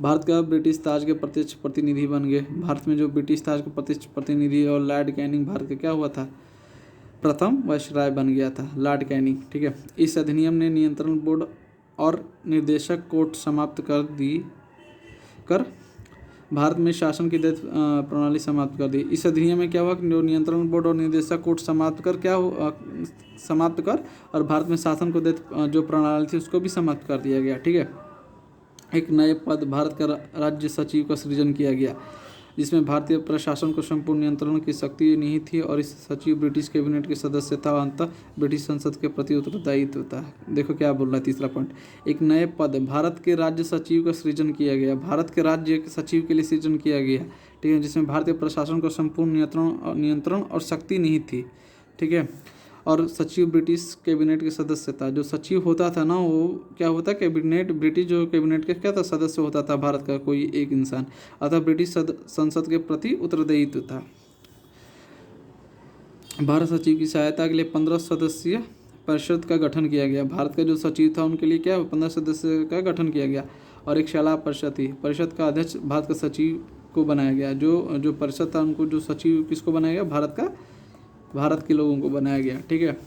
Speaker 1: भारत का ब्रिटिश ताज के प्रत्यक्ष प्रतिनिधि बन गए। भारत में जो ब्रिटिश ताज के प्रत्यक्ष प्रतिनिधि और लॉर्ड कैनिंग भारत का क्या हुआ था, प्रथम वायसराय बन गया था, लॉर्ड कैनिंग, ठीक है। इस अधिनियम ने नियंत्रण बोर्ड और निर्देशक कोर्ट समाप्त कर भारत में शासन की दैत प्रणाली समाप्त कर दी। इस अधिनियम में क्या हुआ कि जो नियंत्रण बोर्ड और निर्देशक कोर्ट समाप्त कर और भारत में शासन को दैत जो प्रणाली थी उसको भी समाप्त कर दिया गया, ठीक है। एक नए पद भारत का राज्य सचिव का सृजन किया गया, जिसमें भारतीय प्रशासन को संपूर्ण नियंत्रण की शक्ति निहित थी और इस सचिव ब्रिटिश कैबिनेट के सदस्य था और अंततः ब्रिटिश संसद के प्रति उत्तरदायित्व था। देखो क्या बोल रहा है तीसरा पॉइंट, एक नए पद भारत के राज्य सचिव का सृजन किया गया, भारत के राज्य सचिव के लिए सृजन किया गया, ठीक है, जिसमें भारतीय प्रशासन को संपूर्ण नियंत्रण और शक्ति निहित थी, ठीक है। और सचिव ब्रिटिश कैबिनेट के सदस्य था। जो सचिव होता था ना वो क्या होता, कैबिनेट ब्रिटिश जो कैबिनेट का क्या था, सदस्य होता था भारत का कोई एक इंसान, अतः ब्रिटिश संसद के प्रति उत्तरदायित्व था। भारत सचिव की सहायता के लिए 15 सदस्यीय परिषद का गठन किया गया। भारत का जो सचिव था उनके लिए क्या 15 सदस्य का गठन किया गया। और एक सलाह परिषद थी, परिषद का अध्यक्ष भारत का सचिव को बनाया गया। जो जो परिषद था उनको जो सचिव किसको बनाया गया, भारत के लोगों को बनाया गया। ठीक है,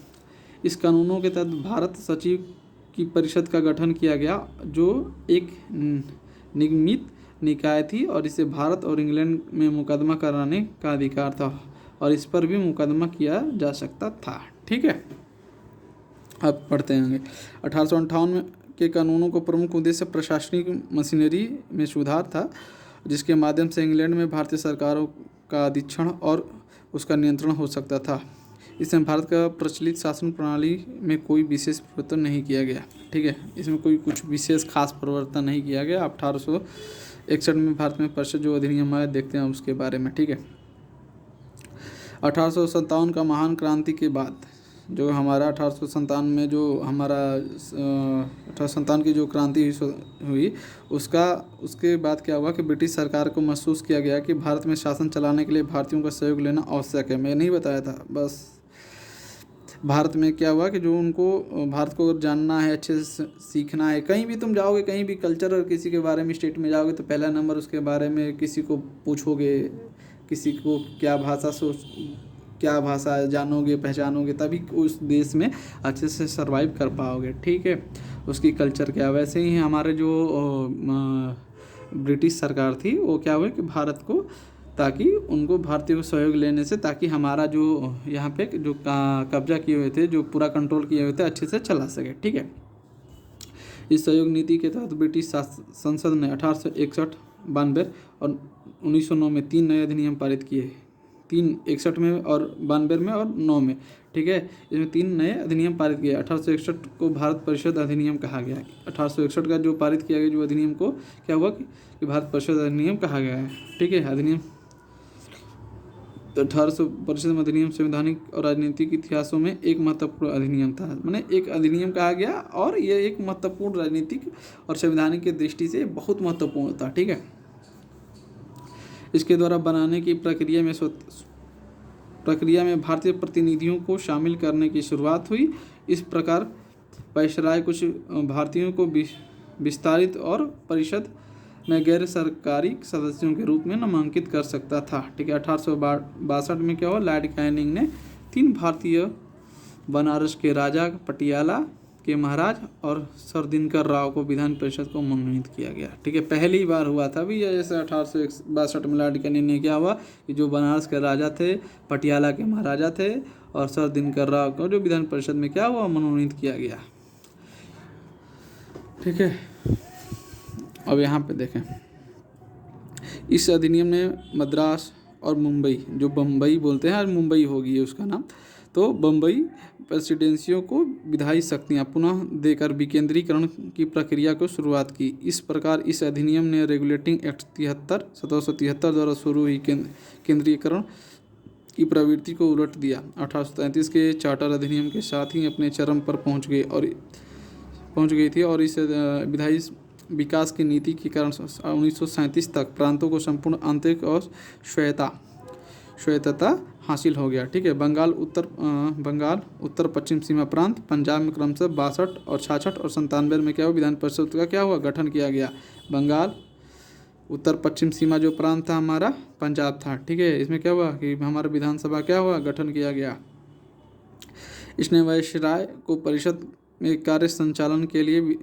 Speaker 1: इस कानूनों के तहत भारत सचिव की परिषद का गठन किया गया जो एक निगमित निकाय थी और इसे भारत और इंग्लैंड में मुकदमा कराने का अधिकार था और इस पर भी मुकदमा किया जा सकता था। ठीक है, अब पढ़ते हैं। 1858 के कानूनों को प्रमुख उद्देश्य प्रशासनिक मशीनरी में सुधार था, जिसके माध्यम से इंग्लैंड में भारतीय सरकारों का अधीक्षण और उसका नियंत्रण हो सकता था। इसमें भारत का प्रचलित शासन प्रणाली में कोई विशेष परिवर्तन नहीं किया गया। ठीक है, इसमें कोई कुछ विशेष खास परिवर्तन नहीं किया गया। 1861 में भारत में परिषद जो अधिनियम आया, देखते हैं उसके बारे में। ठीक है, 1857 का महान क्रांति के बाद जो हमारा 1857 में जो हमारा 1857 की जो क्रांति हुई उसके बाद क्या हुआ कि ब्रिटिश सरकार को महसूस किया गया कि भारत में शासन चलाने के लिए भारतीयों का सहयोग लेना आवश्यक है। मैं नहीं बताया था, बस भारत में क्या हुआ कि जो उनको भारत को अगर जानना है, अच्छे से सीखना है, कहीं भी तुम जाओगे, कहीं भी कल्चर और किसी के बारे में स्टेट में जाओगे तो पहला नंबर उसके बारे में किसी को पूछोगे, किसी को क्या भाषा जानोगे पहचानोगे, तभी उस देश में अच्छे से सरवाइव कर पाओगे। ठीक है, उसकी कल्चर क्या। वैसे ही हमारे जो ब्रिटिश सरकार थी वो क्या हुआ कि भारत को, ताकि उनको भारतीय को सहयोग लेने से, ताकि हमारा जो यहाँ पे जो कब्जा किए हुए थे, जो पूरा कंट्रोल किए हुए थे, अच्छे से चला सके। ठीक है, इस सहयोग नीति के तहत ब्रिटिश संसद ने 1861, 92 और 1909 में 3 नए अधिनियम पारित किए। 61 में और 92 में और 9 में। ठीक है, इसमें 3 नए अधिनियम पारित किए। 1861 को भारत परिषद अधिनियम कहा गया है। 1861 का जो पारित किया गया जो अधिनियम को क्या हुआ कि भारत परिषद अधिनियम कहा गया है। ठीक है, अधिनियम 1800 परिषद अधिनियम संवैधानिक और राजनीतिक इतिहासों में एक महत्वपूर्ण अधिनियम था। मैंने एक अधिनियम कहा गया और ये एक महत्वपूर्ण राजनीतिक और संवैधानिक की दृष्टि से बहुत महत्वपूर्ण था। ठीक है, इसके द्वारा बनाने की प्रक्रिया में भारतीय प्रतिनिधियों को शामिल करने की शुरुआत हुई। इस प्रकार वायसराय कुछ भारतीयों को विस्तारित और परिषद में गैर सरकारी सदस्यों के रूप में नामांकित कर सकता था। ठीक है, 1862 में क्या हुआ, लॉर्ड कैनिंग ने 3 भारतीय, बनारस के राजा, पटियाला के महाराज और सर दिनकर राव को विधान परिषद को मनोनीत किया गया। ठीक है, पहली बार हुआ था भी जैसे 1862 में लॉर्ड कैनिंग ने क्या हुआ कि जो बनारस के राजा थे, पटियाला के महाराजा थे और सर दिनकर राव को जो विधान परिषद में क्या हुआ, मनोनीत किया गया। ठीक है, अब यहाँ पे देखें, इस अधिनियम ने मद्रास और मुंबई, जो बम्बई बोलते हैं, आज मुंबई होगी उसका नाम, तो बम्बई प्रेसिडेंसियों को विधायी शक्तियाँ पुनः देकर विकेंद्रीकरण की प्रक्रिया को शुरुआत की। इस प्रकार इस अधिनियम ने रेगुलेटिंग एक्ट 1773 द्वारा शुरू हुई केंद्रीकरण की प्रवृत्ति को उलट दिया। 1833 के चार्टर अधिनियम के साथ ही अपने चरम पर पहुंच गई थी और इस विधायी विकास की नीति के कारण 1937 तक प्रांतों को संपूर्ण आंतरिक और स्वायत्तता हासिल हो गया। ठीक है, बंगाल उत्तर पश्चिम सीमा प्रांत, पंजाब में क्रमशः 62 और 66 और 97 में क्या हुआ, विधान परिषद का क्या हुआ, गठन किया गया। बंगाल उत्तर पश्चिम सीमा जो प्रांत था हमारा पंजाब था। ठीक है, इसमें क्या हुआ कि हमारा विधानसभा क्या हुआ, गठन किया गया। इसने वायसराय को परिषद में कार्य संचालन के लिए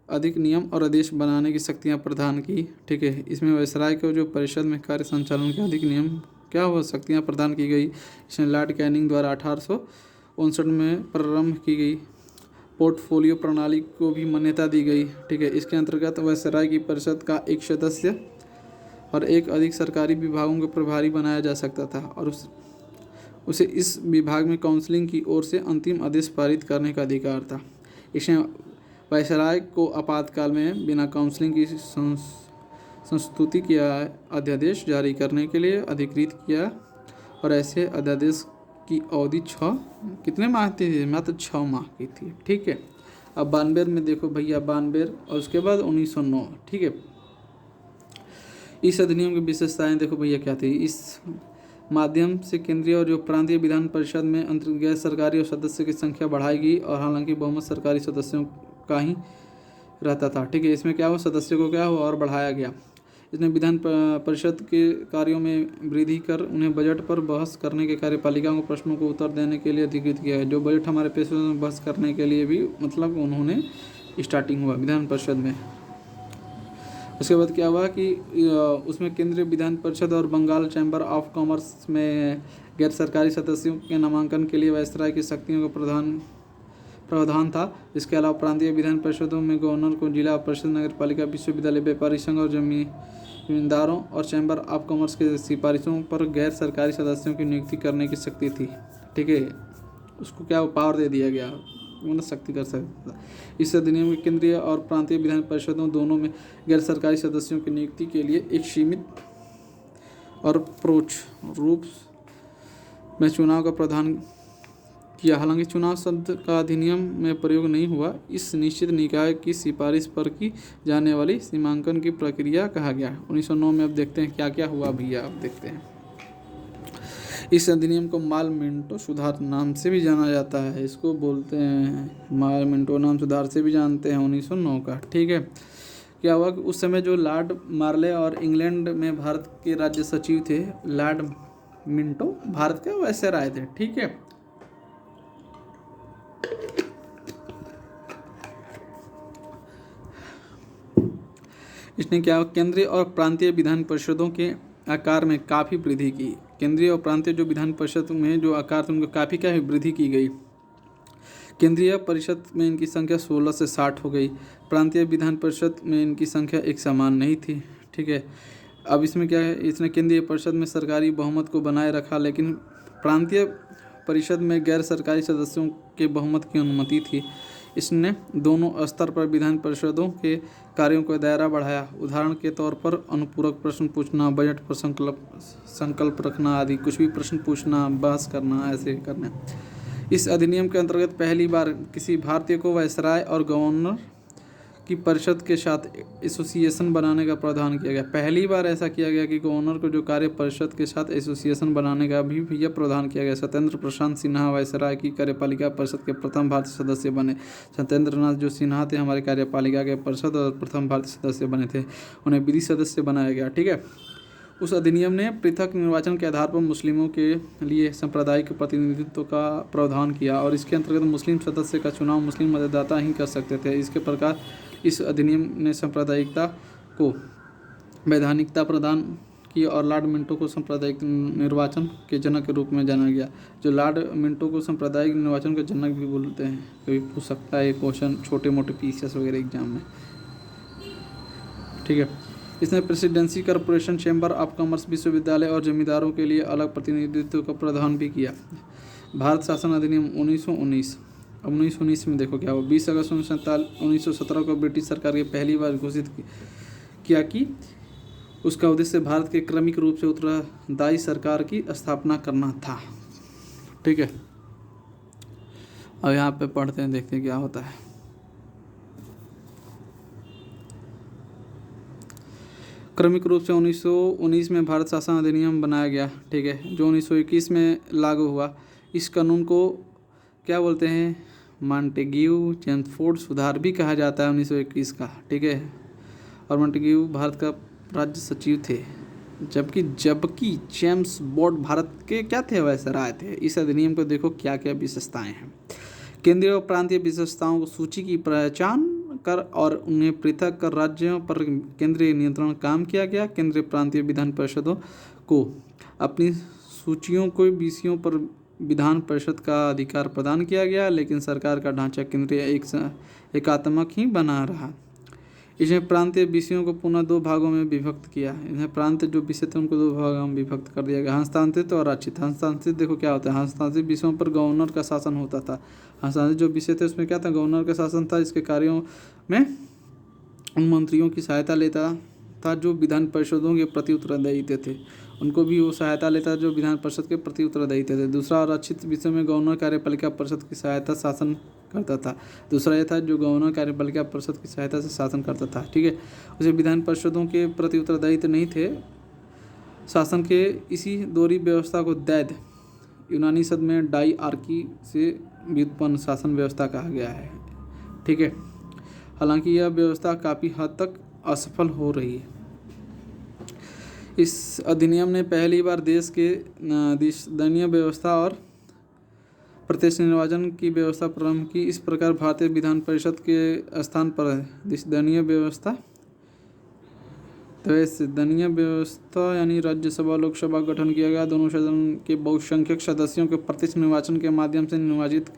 Speaker 1: अधिक नियम और आदेश बनाने की शक्तियाँ प्रदान की। ठीक है, इसमें वायसराय को जो परिषद में कार्य संचालन के अधिक नियम क्या हुआ, शक्तियाँ प्रदान की गई। इसमें लॉर्ड कैनिंग द्वारा 1859 में प्रारंभ की गई पोर्टफोलियो प्रणाली को भी मान्यता दी गई। ठीक है, इसके अंतर्गत वायसराय की परिषद का एक सदस्य और एक अधिक सरकारी विभागों को प्रभारी बनाया जा सकता था और उसे इस विभाग में काउंसिलिंग की ओर से अंतिम आदेश पारित करने का अधिकार था। इसने वायसराय को आपातकाल में बिना काउंसिलिंग की संस्तुति किया अध्यादेश जारी करने के लिए अधिकृत किया और ऐसे अध्यादेश की अवधि कितने माह थी, मात्र 6 माह की थी। ठीक है, अब 92 में देखो भैया, 92 और उसके बाद 1909। ठीक है, इस अधिनियम की विशेषताएं देखो भैया क्या थी। इस माध्यम से केंद्रीय और जो प्रांतीय विधान परिषद में अंतर्गत गैर सरकारी और सदस्य की संख्या बढ़ाई गई, और हालांकि बहुमत सरकारी सदस्यों का ही रहता था। ठीक है, इसमें क्या हुआ, सदस्यों को क्या हुआ और बढ़ाया गया। इसने विधान परिषद के कार्यों में वृद्धि कर उन्हें बजट पर बहस करने के कार्यपालिका को प्रश्नों को उत्तर देने के लिए अधिकृत किया है। जो बजट हमारे पेश में बहस करने के लिए भी मतलब उन्होंने स्टार्टिंग हुआ विधान परिषद में। उसके बाद क्या हुआ कि उसमें केंद्रीय विधान परिषद और बंगाल चैम्बर ऑफ कॉमर्स में गैर सरकारी सदस्यों के नामांकन के लिए वायसराय की शक्तियों का प्रावधान था। इसके अलावा प्रांतीय विधान परिषदों में गवर्नर को जिला परिषद, नगर पालिका, विश्वविद्यालय, व्यापारी संघ और जमींदारों और चैम्बर ऑफ कॉमर्स के सिफारिशों पर गैर सरकारी सदस्यों की नियुक्ति करने की शक्ति थी। ठीक है, उसको क्या पावर दे दिया गया, मतलब शक्ति कर सकता था। इस अधिनियम में केंद्रीय और प्रांतीय विधान परिषदों दोनों में गैर सरकारी सदस्यों की नियुक्ति के लिए एक सीमित और परोक्ष रूप में चुनाव का प्रावधान किया। हालांकि चुनाव शब्द का अधिनियम में प्रयोग नहीं हुआ। इस निश्चित निकाय की सिफारिश पर की जाने वाली सीमांकन की प्रक्रिया कहा गया। 1909 में अब देखते हैं क्या क्या हुआ भैया, अब देखते हैं। इस अधिनियम को माल मिंटो सुधार नाम से भी जाना जाता है। इसको बोलते हैं माल मिंटो नाम सुधार से भी जानते हैं 1909 का। ठीक है, क्या हुआ कि उस समय जो लॉर्ड मार्ले और इंग्लैंड में भारत के राज्य सचिव थे, लॉर्ड मिंटो भारत के वैसे राय थे। ठीक है, इसने क्या केंद्रीय और प्रांतीय विधान परिषदों के आकार में काफ़ी वृद्धि की। केंद्रीय और प्रांतीय जो विधान परिषद में जो आकार थे उनको काफ़ी क्या वृद्धि की गई। केंद्रीय परिषद में इनकी संख्या 16 से 60 हो गई। प्रांतीय विधान परिषद में इनकी संख्या एक समान नहीं थी। ठीक है, अब इसमें क्या है, इसने केंद्रीय परिषद में सरकारी बहुमत को बनाए रखा, लेकिन प्रांतीय परिषद में गैर सरकारी सदस्यों के बहुमत की अनुमति थी। इसने दोनों स्तर पर विधान परिषदों के कार्यों का दायरा बढ़ाया। उदाहरण के तौर पर अनुपूरक प्रश्न पूछना, बजट पर संकल्प रखना आदि, कुछ भी प्रश्न पूछना, बहस करना, ऐसे करना। इस अधिनियम के अंतर्गत पहली बार किसी भारतीय को वायसराय और गवर्नर की परिषद के साथ एसोसिएशन बनाने का प्रावधान किया गया। पहली बार ऐसा किया गया कि गवर्नर को जो कार्य परिषद के साथ एसोसिएशन बनाने का भी यह प्रावधान किया गया। सत्येंद्र प्रशांत सिन्हा वायसराय की कार्यपालिका परिषद के प्रथम भारतीय सदस्य बने। सत्येंद्र नाथ जो सिन्हा थे हमारे कार्यपालिका के परिषद और प्रथम भारतीय सदस्य बने थे, उन्हें विधि सदस्य बनाया गया। ठीक है, उस अधिनियम ने पृथक निर्वाचन के आधार पर मुस्लिमों के लिए सांप्रदायिक प्रतिनिधित्व का प्रावधान किया, और इसके अंतर्गत मुस्लिम सदस्य का चुनाव मुस्लिम मतदाता ही कर सकते थे। इसके प्रकार इस अधिनियम ने सांप्रदायिकता को वैधानिकता प्रदान की और लॉर्ड मिंटो को सांप्रदायिक निर्वाचन के जनक के रूप में जाना गया। जो लॉर्ड मिंटो को सांप्रदायिक निर्वाचन के जनक भी बोलते हैं, कभी पूछ सकता है क्वेश्चन छोटे मोटे पीसीएस वगैरह एग्जाम में। ठीक है, इसने presidency corporation, chamber of commerce, विश्वविद्यालय और जमींदारों के लिए अलग प्रतिनिधित्व का प्रावधान भी किया। भारत शासन अधिनियम 1919। अब 1919 में देखो क्या हुआ। 20 अगस्त 1917 को ब्रिटिश सरकार के पहली बार घोषित किया कि उसका उद्देश्य भारत के क्रमिक रूप से उत्तरदायी सरकार की स्थापना करना था। ठीक है, अब यहाँ पे पढ़ते हैं, देखते हैं क्या होता है। क्रमिक रूप से 1919 में भारत शासन अधिनियम बनाया गया। ठीक है, जो 1921 में लागू हुआ। इस कानून को क्या बोलते हैं, मॉन्टेग्यू चेम्सफोर्ड सुधार भी कहा जाता है 1921 का। ठीक है, और मॉन्टेग्यू भारत का राज्य सचिव थे, जबकि चेम्सफोर्ड भारत के क्या थे, वायसराय थे। इस अधिनियम को देखो क्या क्या विशेषताएं हैं। केंद्रीय और प्रांतीय विशेषताओं को सूची की पहचान कर और उन्हें पृथक कर राज्यों पर केंद्रीय नियंत्रण काम किया गया। केंद्रीय प्रांतीय विधान परिषदों को अपनी सूचियों को विषयों पर विधान परिषद का अधिकार प्रदान किया गया, लेकिन सरकार का ढांचा केंद्रीय एकात्मक ही बना रहा। इसमें प्रांतीय विषयों को पुनः दो भागों में विभक्त किया। इन्हें प्रांत जो विषय थे उनको दो भागों में विभक्त कर दिया गया, हस्तांतरित और आरक्षित। हस्तांतरित देखो क्या होता है, हस्तांतरित विषयों पर गवर्नर का शासन होता था। हस्तांतरित जो विषय थे उसमें क्या था, गवर्नर का शासन था। इसके कार्यों में उन मंत्रियों की सहायता लेता था जो विधान परिषदों के प्रति उत्तरदायी थे, उनको भी वो सहायता लेता जो विधान परिषद के प्रति उत्तरदायी थे। दूसरा, आरक्षित विषय में गवर्नर कार्यपालिका परिषद की सहायता शासन करता था। दूसरा यह था जो गवर्नर कार्यपालिका परिषद की सहायता से शासन करता था। ठीक है, उसे विधान परिषदों के प्रति उत्तरदायित्व नहीं थे, शासन के इसी दोहरी व्यवस्था को दैद यूनानी शब्द में डाईआर्की से व्युत्पन्न शासन व्यवस्था कहा गया है। ठीक है, हालांकि यह व्यवस्था काफ़ी हद तक असफल हो रही है। इस अधिनियम ने पहली बार देश के दंडनीय व्यवस्था और प्रत्यक्ष निर्वाचन की व्यवस्था प्रारंभ की। इस प्रकार भारतीय विधान परिषद के स्थान पर दंडनीय व्यवस्था दंडनीय व्यवस्था यानी राज्यसभा लोकसभा गठन किया गया। दोनों सदन के बहुसंख्यक सदस्यों को प्रत्यक्ष निर्वाचन के माध्यम से निर्वाचित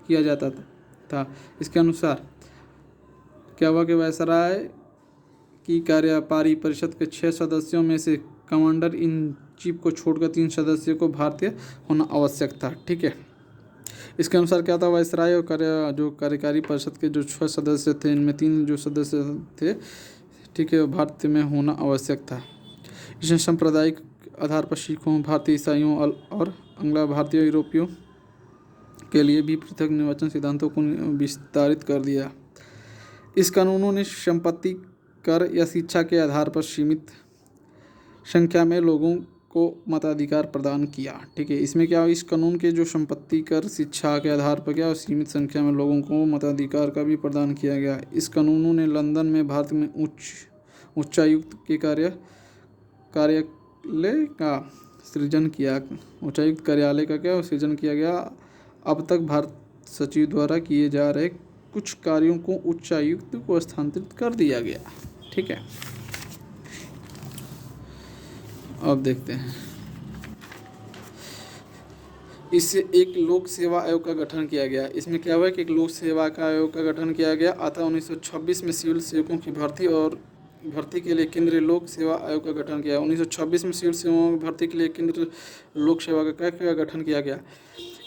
Speaker 1: किया जाता था। इसके अनुसार क्या हुआ कि वायसराय की कार्यकारी परिषद के 6 सदस्यों में से कमांडर इन चीफ को छोड़कर 3 सदस्यों को भारतीय होना आवश्यक था। ठीक है, इसके अनुसार क्या था, वायसराय और कार्यकारी परिषद के जो 6 सदस्य थे, इनमें 3 जो सदस्य थे, ठीक है, भारतीय में होना आवश्यक था। इसने सांप्रदायिक आधार पर सिखों, भारतीय ईसाइयों और अंग्ला भारतीय यूरोपियों के लिए भी पृथक निर्वाचन सिद्धांतों को विस्तारित कर दिया। इस कानूनों ने संपत्ति कर या शिक्षा के आधार पर सीमित संख्या में लोगों को मताधिकार प्रदान किया। ठीक है, इसमें क्या, इस कानून के जो संपत्ति कर शिक्षा के आधार पर क्या सीमित संख्या में लोगों को मताधिकार का भी प्रदान किया गया। इस कानूनों ने लंदन में भारत में उच्चायुक्त के कार्यालय का सृजन किया। उच्चायुक्त कार्यालय का क्या सृजन किया गया। अब तक भारत सचिव द्वारा किए जा रहे कुछ कार्यों को उच्चायुक्त को स्थानांतरित कर दिया गया। ठीक है, अब देखते हैं। इससे एक लोक सेवा आयोग का गठन किया गया। इसमें क्या हुआ कि एक लोक सेवा का आयोग का गठन किया गया। अतः 1926 में सिविल सेवकों की भर्ती के लिए केंद्रीय लोक सेवा आयोग का गठन किया। 1926 में सिविल सेवाओं की भर्ती के लिए केंद्रीय लोक सेवा का गठन किया गया।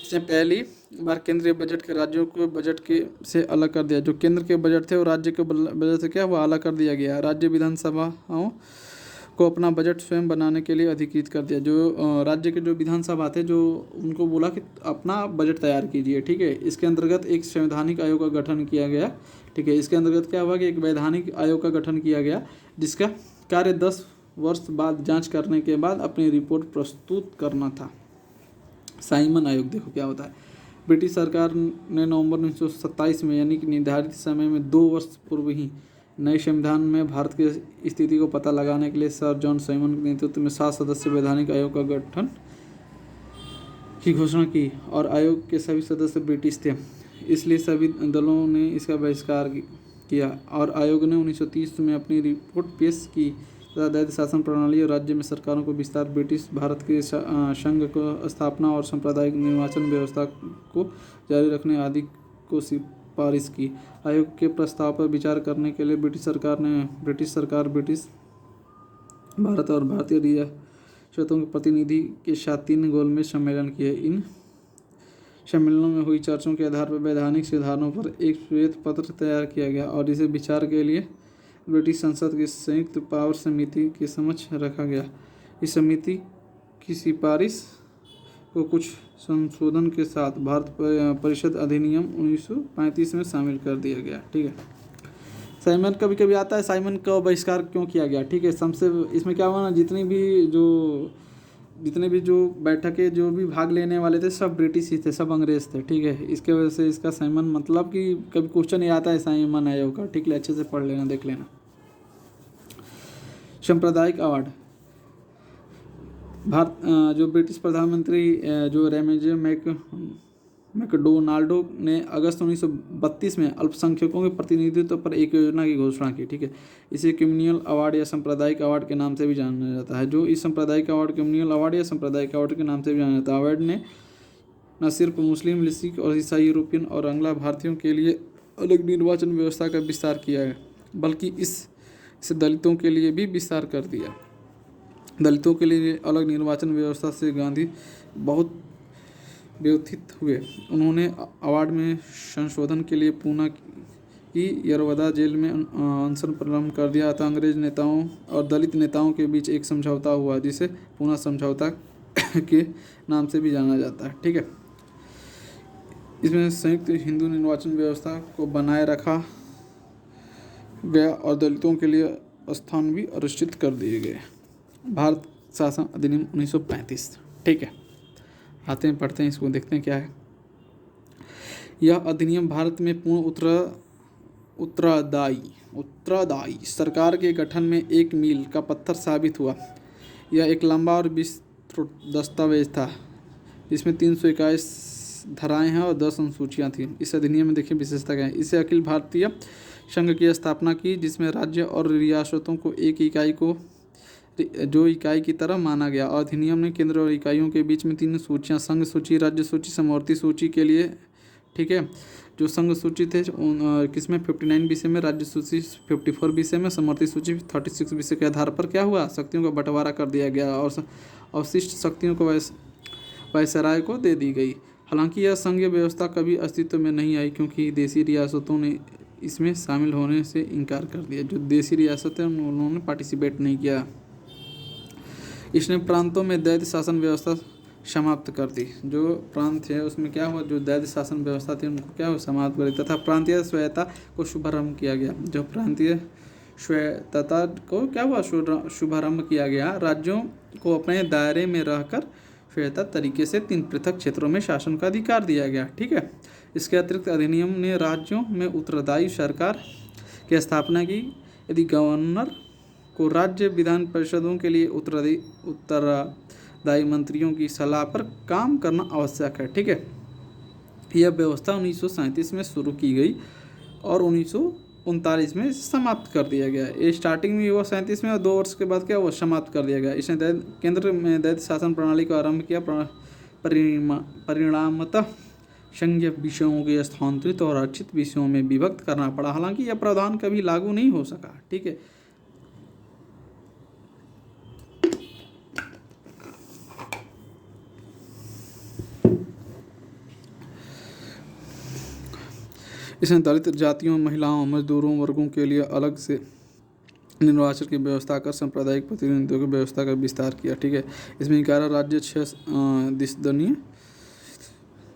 Speaker 1: इसने पहली बार केंद्रीय बजट के राज्यों को बजट के से अलग कर दिया। जो केंद्र के बजट थे वो राज्य के बजट से क्या हुआ, अलग कर दिया गया। राज्य विधानसभाओं को अपना बजट स्वयं बनाने के लिए अधिकृत कर दिया। जो राज्य के जो विधानसभा थे, जो उनको बोला कि अपना बजट तैयार कीजिए। ठीक है, इसके अंतर्गत एक संवैधानिक आयोग का गठन किया गया। ठीक है, इसके अंतर्गत क्या हुआ कि एक वैधानिक आयोग का गठन किया गया, जिसका कार्य 10 वर्ष बाद जांच करने के बाद अपनी रिपोर्ट प्रस्तुत करना था। साइमन आयोग देखो क्या होता है। ब्रिटिश सरकार ने नवंबर 1927 में यानी कि निर्धारित समय में 2 वर्ष पूर्व ही नए संविधान में भारत की स्थिति को पता लगाने के लिए सर जॉन साइमन के नेतृत्व में 7 सदस्यीय वैधानिक आयोग का गठन की घोषणा की और आयोग के सभी सदस्य ब्रिटिश थे, इसलिए सभी दलों ने इसका बहिष्कार किया और आयोग ने 1930 में अपनी रिपोर्ट पेश की तथा दैत्य शासन प्रणाली और राज्य में सरकारों को विस्तार, ब्रिटिश भारत के संघ को स्थापना और सांप्रदायिक निर्वाचन व्यवस्था को जारी रखने आदि को सिफारिश की। आयोग के प्रस्ताव पर विचार करने के लिए ब्रिटिश ब्रिटिश भारत और भारतीय रियासतों के प्रतिनिधि के साथ 3 गोलमेज सम्मेलन किए। इन सम्मेलनों में हुई चर्चाओं के आधार पर वैधानिक सुधारों पर एक श्वेत पत्र तैयार किया गया और इसे विचार के लिए ब्रिटिश संसद की संयुक्त पावर समिति के समक्ष रखा गया। इस समिति की सिफारिश को कुछ संशोधन के साथ भारत परिषद अधिनियम 1935 में शामिल कर दिया गया। ठीक है, साइमन कभी कभी आता है, साइमन का बहिष्कार क्यों किया गया। ठीक है, सबसे इसमें क्या हुआ ना, जितने भी जो बैठकें जो भी भाग लेने वाले थे सब ब्रिटिश ही थे, सब अंग्रेज थे। ठीक है, इसके वजह से इसका साइमन मतलब कि कभी क्वेश्चन नहीं आता है साइमन आयोग का। ठीक है, अच्छे से पढ़ लेना, देख लेना। सांप्रदायिक अवार्ड। जो ब्रिटिश प्रधानमंत्री जो रेमेजे मैकडोनाल्डो ने अगस्त 1932 में अल्पसंख्यकों के प्रतिनिधित्व पर एक योजना की घोषणा की। ठीक है, इसे कम्युनल अवार्ड या सांप्रदायिक अवार्ड के नाम से भी जाना जाता है। जो इस सांप्रदायिक अवार्ड कम्युनल अवार्ड या सांप्रदायिक अवार्ड के नाम से भी जाना जाता है। अवार्ड ने न सिर्फ मुस्लिम, सिख और ईसाई यूरोपियन और अंग्ला भारतीयों के लिए अलग निर्वाचन व्यवस्था का विस्तार किया है, बल्कि इसे दलितों के लिए भी विस्तार कर दिया। दलितों के लिए अलग निर्वाचन व्यवस्था से गांधी बहुत व्यथित हुए। उन्होंने अवार्ड में संशोधन के लिए पूना की यरवदा जेल में अनशन प्रारंभ कर दिया था। अंग्रेज नेताओं और दलित नेताओं के बीच एक समझौता हुआ, जिसे पूना समझौता के नाम से भी जाना जाता है। ठीक है, इसमें संयुक्त हिंदू निर्वाचन व्यवस्था को बनाए रखा गया और दलितों के लिए स्थान भी आरक्षित कर दिए गए। भारत शासन अधिनियम 1935। ठीक है, आते हैं पढ़ते हैं इसको, देखते हैं क्या है। यह अधिनियम भारत में पूर्ण उत्तरदायी सरकार के गठन में एक मील का पत्थर साबित हुआ। यह एक लंबा और विस्तृत दस्तावेज था जिसमें 321 धाराएं हैं और 10 अनुसूचियाँ थीं। इस अधिनियम में देखिए विशेषता क्या है। इसे अखिल भारतीय संघ की स्थापना की, जिसमें राज्य और रियासतों को एक इकाई को जो इकाई की तरह माना गया। और अधिनियम ने केंद्र और इकाइयों के बीच में 3 सूचियाँ, संघ सूची, राज्य सूची, समवर्ती सूची के लिए, ठीक है, जो संघ सूची थे किसमें 59 विषय में, राज्य सूची 54 विषय में, समवर्ती सूची 36 विषय के आधार पर क्या हुआ, शक्तियों का बंटवारा कर दिया गया और अवशिष्ट शक्तियों को वायसराय को दे दी गई। हालांकि यह संघीय व्यवस्था कभी अस्तित्व में नहीं आई क्योंकि देशी रियासतों ने इसमें शामिल होने से इनकार कर दिया। जो देशी रियासतें उन्होंने पार्टिसिपेट नहीं किया। इसने प्रांतों में दैत्य शासन व्यवस्था समाप्त कर दी। जो प्रांत है उसमें क्या हुआ, जो दैत्य शासन व्यवस्था थी उनको क्या हुआ, समाप्त कर दी तथा प्रांतीय स्वायत्तता को शुभारंभ किया गया। जो प्रांतीय स्वायत्तता को क्या हुआ, शुभारंभ किया गया। राज्यों को अपने दायरे में रहकर स्वायत्त तरीके से 3 पृथक क्षेत्रों में शासन का अधिकार दिया गया। ठीक है, इसके अतिरिक्त अधिनियम ने राज्यों में उत्तरदायी सरकार की स्थापना की। यदि गवर्नर को राज्य विधान परिषदों के लिए उत्तरदायी मंत्रियों की सलाह पर काम करना आवश्यक है। ठीक है, यह व्यवस्था 1937 में शुरू की गई और 1939 में समाप्त कर दिया गया। ये स्टार्टिंग में हुआ 37 में और 2 वर्ष के बाद क्या हुआ, समाप्त कर दिया गया। इसने केंद्र में दैत्य शासन प्रणाली को आरंभ किया। परिणामतः संघीय विषयों के स्थानांतरित और आरक्षित विषयों में विभक्त करना पड़ा। हालांकि यह प्रावधान कभी लागू नहीं हो सका। ठीक है, इसने दलित जातियों, महिलाओं, मजदूरों वर्गों के लिए अलग से निर्वाचन की व्यवस्था कर सांप्रदायिक प्रतिनिधित्व की व्यवस्था का विस्तार किया। ठीक है, इसमें 11 राज्य 6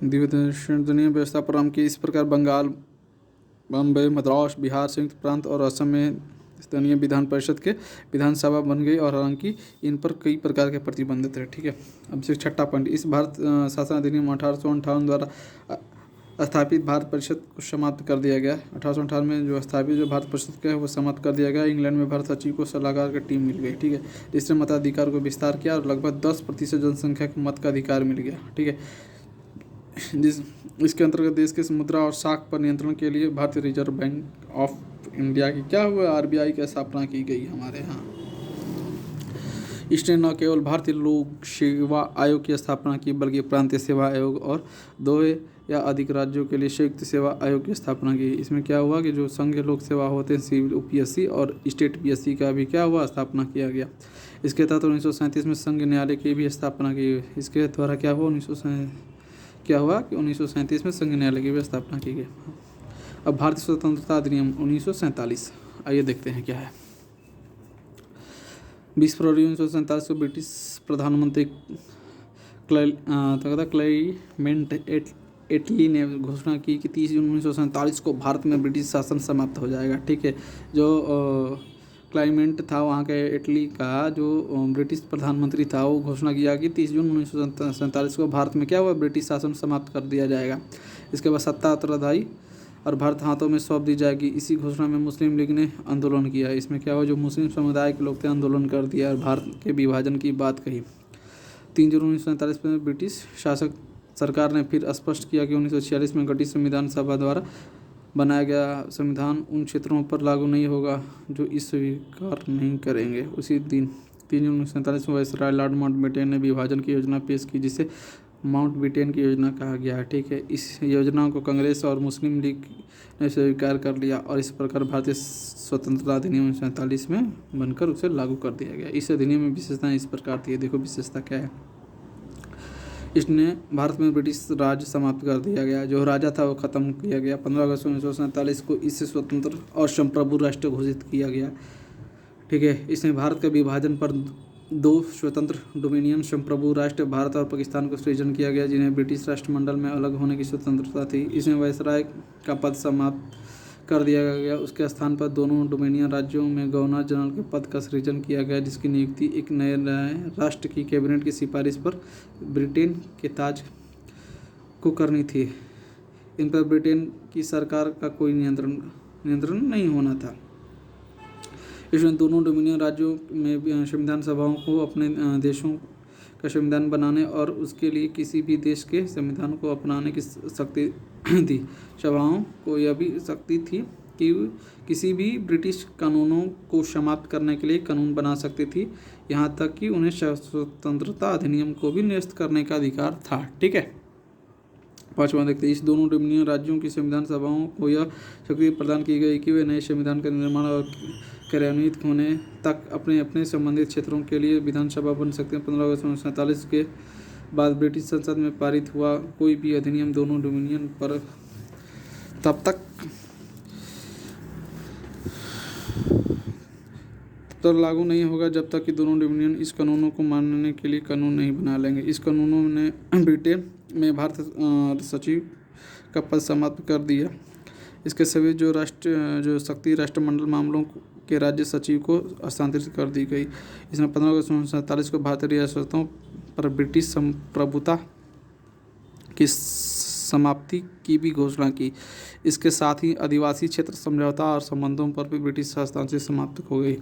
Speaker 1: द्विदलीय व्यवस्था प्रारंभ की। इस प्रकार बंगाल, बम्बई, मद्रास, बिहार, संयुक्त प्रांत और असम में स्थानीय विधान परिषद के विधानसभा बन गई और हालांकि इन पर कई प्रकार के प्रतिबंध थे। ठीक है, अब से 6ठा पॉइंट, इस भारत शासन अधिनियम 1858 द्वारा स्थापित भारत परिषद को समाप्त कर दिया गया। 1858 में जो स्थापित जो भारत परिषद का है वो समाप्त कर दिया गया। इंग्लैंड में भारत सचिव को सलाहकार की टीम मिल गई। ठीक है, जिसने मताधिकार को विस्तार किया और लगभग 10% जनसंख्या को मत का अधिकार मिल गया। ठीक है, इसके अंतर्गत देश के मुद्रा और साख पर नियंत्रण के लिए भारतीय रिजर्व बैंक ऑफ इंडिया की क्या हुआ, RBI की स्थापना की गई हमारे यहाँ। इसने न केवल भारतीय लोक सेवा आयोग की स्थापना की बल्कि प्रांतीय सेवा आयोग और 2 या अधिक राज्यों के लिए संयुक्त सेवा आयोग की स्थापना की। इसमें क्या हुआ कि जो संघीय लोक सेवा होते हैं सिविल UPSC और स्टेट PSC का भी क्या हुआ, स्थापना किया गया। इसके तहत 1937 में संघ न्यायालय की भी स्थापना की। इसके द्वारा क्या हुआ, 1937 में संघ न्यायालय की भी स्थापना की गई। अब भारतीय स्वतंत्रता अधिनियम 1947, आइए देखते हैं क्या है। 20 फरवरी 1947 को ब्रिटिश प्रधानमंत्री क्लेमेंट एटली ने घोषणा की कि 30 जून 1947 को भारत में ब्रिटिश शासन समाप्त हो जाएगा। ठीक है, जो क्लेमेंट था वहाँ के इटली का जो ब्रिटिश प्रधानमंत्री था वो घोषणा किया कि 30 जून 1947 को भारत में क्या हुआ, ब्रिटिश शासन समाप्त कर दिया जाएगा। इसके बाद सत्ता उत्तराधारी और भारत हाथों में सौंप दी जाएगी। इसी घोषणा में मुस्लिम लीग ने आंदोलन किया। इसमें क्या हुआ, जो मुस्लिम समुदाय के लोग थे आंदोलन कर दिया और भारत के विभाजन की बात कही। 3 जून 1947 में ब्रिटिश शासक सरकार ने फिर स्पष्ट किया कि 1946 में गठित संविधान सभा द्वारा बनाया गया संविधान उन क्षेत्रों पर लागू नहीं होगा जो इस स्वीकार नहीं करेंगे। उसी दिन 3 जून 1947 में वायसराय लॉर्ड माउंटबेटन ने विभाजन की योजना पेश की जिसे माउंटबेटन की योजना कहा गया है। ठीक है, इस योजना को कांग्रेस और मुस्लिम लीग ने स्वीकार कर लिया और इस प्रकार भारतीय स्वतंत्रता अधिनियम 1947 में बनकर उसे लागू कर दिया गया। इस अधिनियम में विशेषताएं इस प्रकार थी। देखो विशेषता क्या है, इसने भारत में ब्रिटिश राज समाप्त कर दिया गया। जो राजा था वो ख़त्म किया गया। 15 अगस्त 1947 को इससे स्वतंत्र और संप्रभु राष्ट्र घोषित किया गया। ठीक है, इसने भारत के विभाजन पर 2 स्वतंत्र डोमिनियन संप्रभु राष्ट्र भारत और पाकिस्तान को सृजन किया गया जिन्हें ब्रिटिश राष्ट्रमंडल में अलग होने की स्वतंत्रता थी। इसने वायसराय का पद समाप्त कर दिया गया। उसके स्थान पर दोनों डोमिनियन राज्यों में गवर्नर जनरल के पद का सृजन किया गया, जिसकी नियुक्ति एक नए राष्ट्र की कैबिनेट की सिफारिश पर ब्रिटेन के ताज को करनी थी। इन पर ब्रिटेन की सरकार का कोई नियंत्रण नहीं होना था। इसमें दोनों डोमिनियन राज्यों में संविधान सभाओं को अपने देशों का संविधान बनाने और उसके लिए किसी भी देश के संविधान को अपनाने की शक्ति थी। सभाओं को यह भी शक्ति थी कि किसी भी ब्रिटिश कानूनों को समाप्त करने के लिए कानून बना सकती थी, यहाँ तक कि उन्हें स्वतंत्रता अधिनियम को भी निरस्त करने का अधिकार था। ठीक है, पाँचवां देखते हैं, इस दोनों डोमिनियन राज्यों की संविधान सभाओं को यह शक्ति प्रदान की गई कि वे नए संविधान का निर्माण और कार्यान्वित होने तक अपने अपने संबंधित क्षेत्रों के लिए विधानसभा बन सकते हैं। 15 अगस्त 1947 के बाद ब्रिटिश संसद में पारित हुआ कोई भी अधिनियम दोनों डोमिनियन पर तब तक लागू नहीं होगा जब तक कि दोनों डोमिनियन इस कानूनों को मानने के लिए कानून नहीं बना लेंगे। इस कानूनों ने ब्रिटेन में भारत सचिव का पद समाप्त कर दिया। इसके सभी जो शक्ति राष्ट्रमंडल मामलों के राज्य सचिव को हस्तांतरित कर दी गई। इसने 15 अगस्त 1947 को भारतीय रियासतों पर ब्रिटिश संप्रभुता की समाप्ति की भी घोषणा की। इसके साथ ही आदिवासी क्षेत्र समझौता और संबंधों पर भी ब्रिटिश हस्ताक्षर समाप्त हो गई।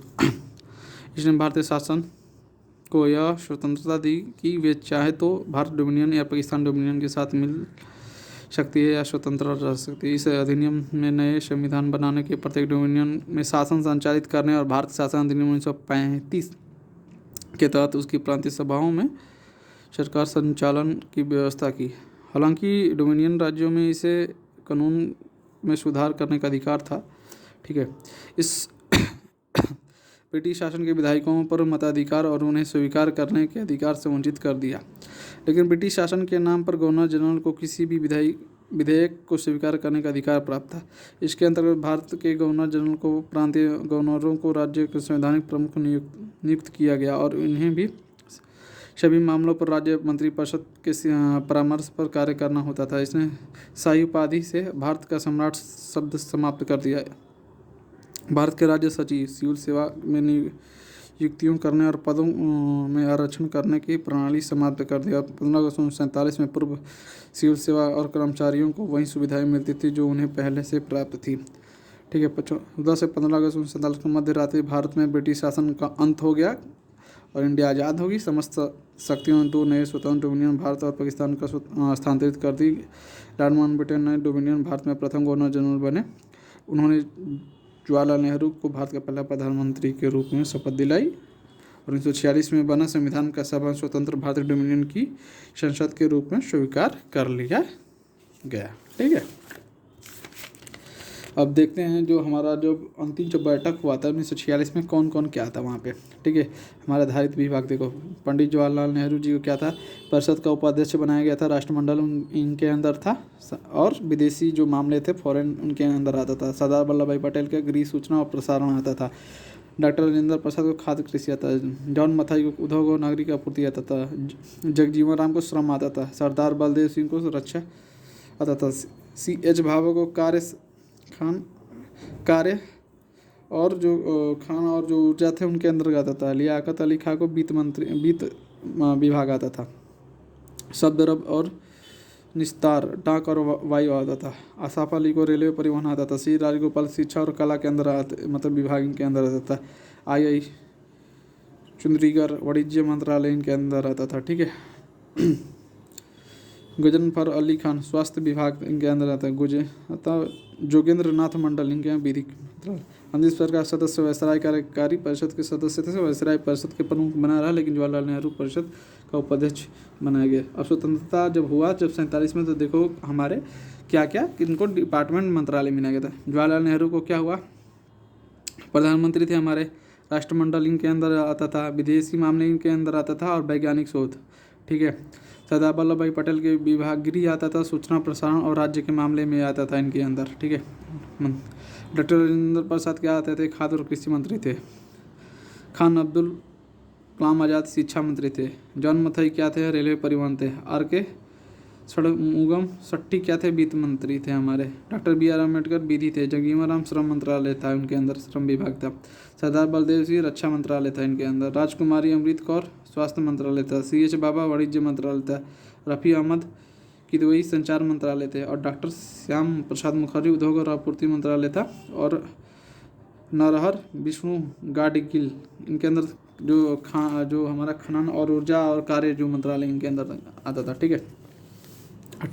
Speaker 1: इसने भारतीय शासन को यह स्वतंत्रता दी कि वे चाहे तो भारत डोमिनियन या पाकिस्तान डोमिनियन के साथ मिल सकती है या स्वतंत्र रह सकती है। इस अधिनियम में नए संविधान बनाने के प्रत्येक डोमिनियन में शासन संचालित करने और भारत शासन अधिनियम 1935 के तहत उसकी प्रांतीय सभाओं में सरकार संचालन की व्यवस्था की। हालांकि डोमिनियन राज्यों में इसे कानून में सुधार करने का अधिकार था। ठीक है, इस ब्रिटिश शासन के विधायकों पर मताधिकार और उन्हें स्वीकार करने के अधिकार से वंचित कर दिया। लेकिन ब्रिटिश शासन के नाम पर गवर्नर जनरल को किसी भी विधेयक को स्वीकार करने का अधिकार प्राप्त था। इसके अंतर्गत भारत के गवर्नर जनरल को प्रांतीय गवर्नरों को राज्य के संवैधानिक प्रमुख नियुक्त किया गया और इन्हें भी सभी मामलों पर राज्य मंत्रिपरिषद के परामर्श पर कार्य करना होता था। इसने शाही उपाधि से भारत का सम्राट शब्द समाप्त कर दिया। भारत के राज्य सचिव सिविल सेवा में नियुक्तियों करने और पदों में आरक्षण करने की प्रणाली समाप्त कर दिया। 15 अगस्त 1947 में पूर्व सिविल सेवा और कर्मचारियों को वही सुविधाएं मिलती थी जो उन्हें पहले से प्राप्त थी। ठीक है, 14 से 15 अगस्त 1947 को मध्य रात्रि भारत में ब्रिटिश शासन का अंत हो गया और इंडिया आज़ाद होगी। समस्त शक्तियों ने दो नए स्वतंत्र डोमिनियन भारत और पाकिस्तान का स्थानांतरित कर दी। लॉर्ड माउंटबेटन नए डोमिनियन भारत में प्रथम गवर्नर जनरल बने। उन्होंने जवाहरलाल नेहरू को भारत का पहला प्रधानमंत्री के रूप में शपथ दिलाई और 1946 में बना संविधान का सभा स्वतंत्र भारतीय डोमिनियन की संसद के रूप में स्वीकार कर लिया गया। ठीक है, अब देखते हैं जो हमारा अंतिम बैठक हुआ था 1946 में कौन कौन क्या था वहाँ पे। ठीक है, हमारा आधारित विभाग देखो, पंडित जवाहरलाल नेहरू जी को क्या था, परिषद का उपाध्यक्ष बनाया गया था, राष्ट्रमंडल इनके अंदर था और विदेशी जो मामले थे फॉरेन उनके अंदर आता था। सरदार वल्लभ भाई पटेल का गृह सूचना और प्रसारण आता था। डॉक्टर राजेंद्र प्रसाद को खाद्य कृषि आता था। जॉन मथाई को उद्योग और नागरिक आपूर्ति आता था। जगजीवन राम को श्रम आता था। सरदार बलदेव सिंह को रक्षा आता था। C.H. भाभा को कार्य और जो ऊर्जा थे उनके अंदर आता था। लियाकत अली खां को वित्त विभाग आता था। शब्द रब और निस्तार डाक और वायु आता था। आसाफ अली को रेलवे परिवहन आता था। श्री राजगोपाल शिक्षा और कला के अंदर मतलब विभाग के अंदर आता था। आई चुंद्रीगर वाणिज्य मंत्रालय इनके अंदर आता था। ठीक है, गजनफर अली खान स्वास्थ्य विभाग इनके अंदर आता है। जोगेंद्र नाथ मंडल इनके यहाँ विधिक मंत्रिमंडल सरकार सदस्य वायसराय कार्यकारी परिषद के सदस्य थे। वायसराय परिषद के प्रमुख बना रहा, लेकिन जवाहरलाल नेहरू परिषद का उपाध्यक्ष बनाया गया। अब स्वतंत्रता जब हुआ 47 में, तो देखो हमारे क्या क्या इनको डिपार्टमेंट मंत्रालय मिला गया था। जवाहरलाल नेहरू को क्या हुआ, प्रधानमंत्री थे हमारे। राष्ट्रमंडल इनके अंदर आता था। विदेशी मामले इनके अंदर आता था और वैज्ञानिक शोध। ठीक है, सरदार वल्लभ भाई पटेल के विभाग गृह आता था। सूचना प्रसारण और राज्य के मामले में आता था इनके अंदर। ठीक है, डॉक्टर राजेंद्र प्रसाद क्या आते थे, खाद्य और कृषि मंत्री थे। खान अब्दुल कलाम आज़ाद शिक्षा मंत्री थे। जॉन मथाई क्या थे, रेलवे परिवहन थे। R.K. षणमुगम सट्टी क्या थे? वित्त मंत्री थे हमारे। डॉक्टर बी आर अम्बेडकर विधि थे। जगजीवन राम श्रम मंत्रालय था, उनके अंदर श्रम विभाग था। सरदार बलदेव सिंह रक्षा मंत्रालय था इनके अंदर। राजकुमारी अमृत कौर स्वास्थ्य मंत्रालय था। सी एच बाबा वाणिज्य मंत्रालय था। रफ़ी अहमद किदवई संचार मंत्रालय थे। और डॉक्टर श्याम प्रसाद मुखर्जी उद्योग और आपूर्ति मंत्रालय था। और नरहर विष्णु गाडगिल इनके अंदर जो हमारा खनन और ऊर्जा और कार्य जो मंत्रालय इनके अंदर आता था। ठीक है,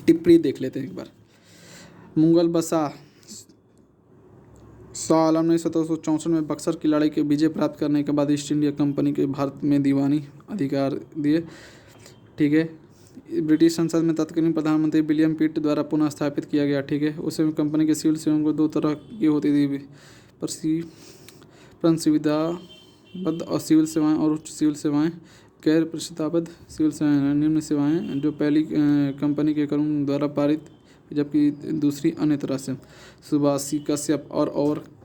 Speaker 1: टिप्पणी देख लेते हैं एक बार। मुगल बादशाह शाह आलम ने 1764 में बक्सर की लड़ाई के विजय प्राप्त करने के बाद ईस्ट इंडिया कंपनी के भारत में दीवानी अधिकार दिए। ठीक है, ब्रिटिश संसद में तत्कालीन प्रधानमंत्री विलियम पिट द्वारा पुनः स्थापित किया गया। ठीक है, उस समय कंपनी के सिविल सेवाओं को 2 तरह की होती थी, प्रसिद्धाबद्ध और सिविल सेवाएं और उच्च सिविल सेवाएं। गैर प्रसिद्धाबद्ध सिविल सेवाएं निम्न सेवाएं जो पहली कंपनी के कानून द्वारा पारित, जबकि दूसरी अन्य तरह से। सुभाष कश्यप और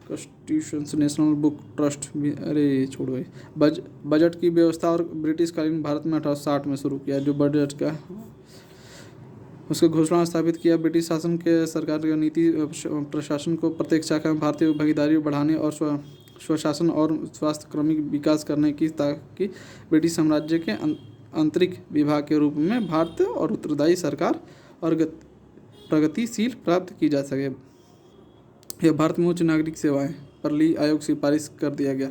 Speaker 1: कॉन्स्टिट्यूशन नेशनल बुक ट्रस्ट भी, अरे छोड़ो भाई। बजट की व्यवस्था और ब्रिटिशकालीन भारत में 1860 में शुरू किया जो बजट का उसके घोषणा स्थापित किया। ब्रिटिश शासन के सरकार की नीति प्रशासन को प्रत्येक शाखा में भारतीय भागीदारी बढ़ाने और स्वशासन और स्वास्थ्य क्रमिक विकास करने की, ताकि ब्रिटिश साम्राज्य के आंतरिक विभाग के रूप में भारत और उत्तरदायी सरकार और प्रगतिशील प्राप्त की जा सके। यह भारत में उच्च नागरिक सेवाएं पर ली आयोग सिफारिश कर दिया गया।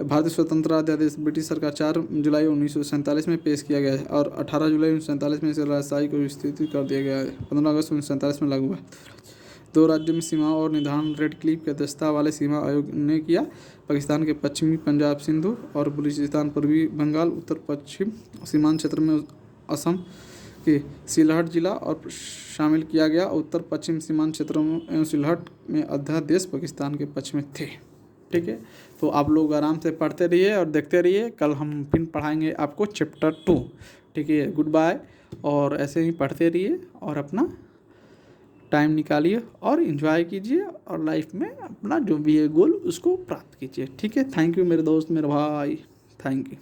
Speaker 1: भारतीय स्वतंत्रता अध्यादेश ब्रिटिश सरकार 4 जुलाई 1947 में पेश किया गया है और 18 जुलाई 1947 में इसे राजशाही को विस्तृत कर दिया गया है। 15 अगस्त 1947 में लागू हुआ। 2 राज्यों में सीमाओं और निर्धारण रेड क्लिफ के अध्यक्षता वाले सीमा आयोग ने किया। पाकिस्तान के पश्चिमी पंजाब सिंधु और बलूचिस्तान पूर्वी बंगाल उत्तर पश्चिम सीमांत क्षेत्र में असम के सिलहट जिला और शामिल किया गया। उत्तर पश्चिम सीमांत क्षेत्रों में सिलहट में अध्यादेश पाकिस्तान के पश्चिम में थे। ठीक है, तो आप लोग आराम से पढ़ते रहिए और देखते रहिए। कल हम फिर पढ़ाएंगे आपको चैप्टर 2। ठीक है, गुड बाय। और ऐसे ही पढ़ते रहिए और अपना टाइम निकालिए और एंजॉय कीजिए और लाइफ में अपना जो भी है गोल उसको प्राप्त कीजिए। ठीक है, थैंक यू मेरे दोस्त, मेरे भाई, थैंक यू।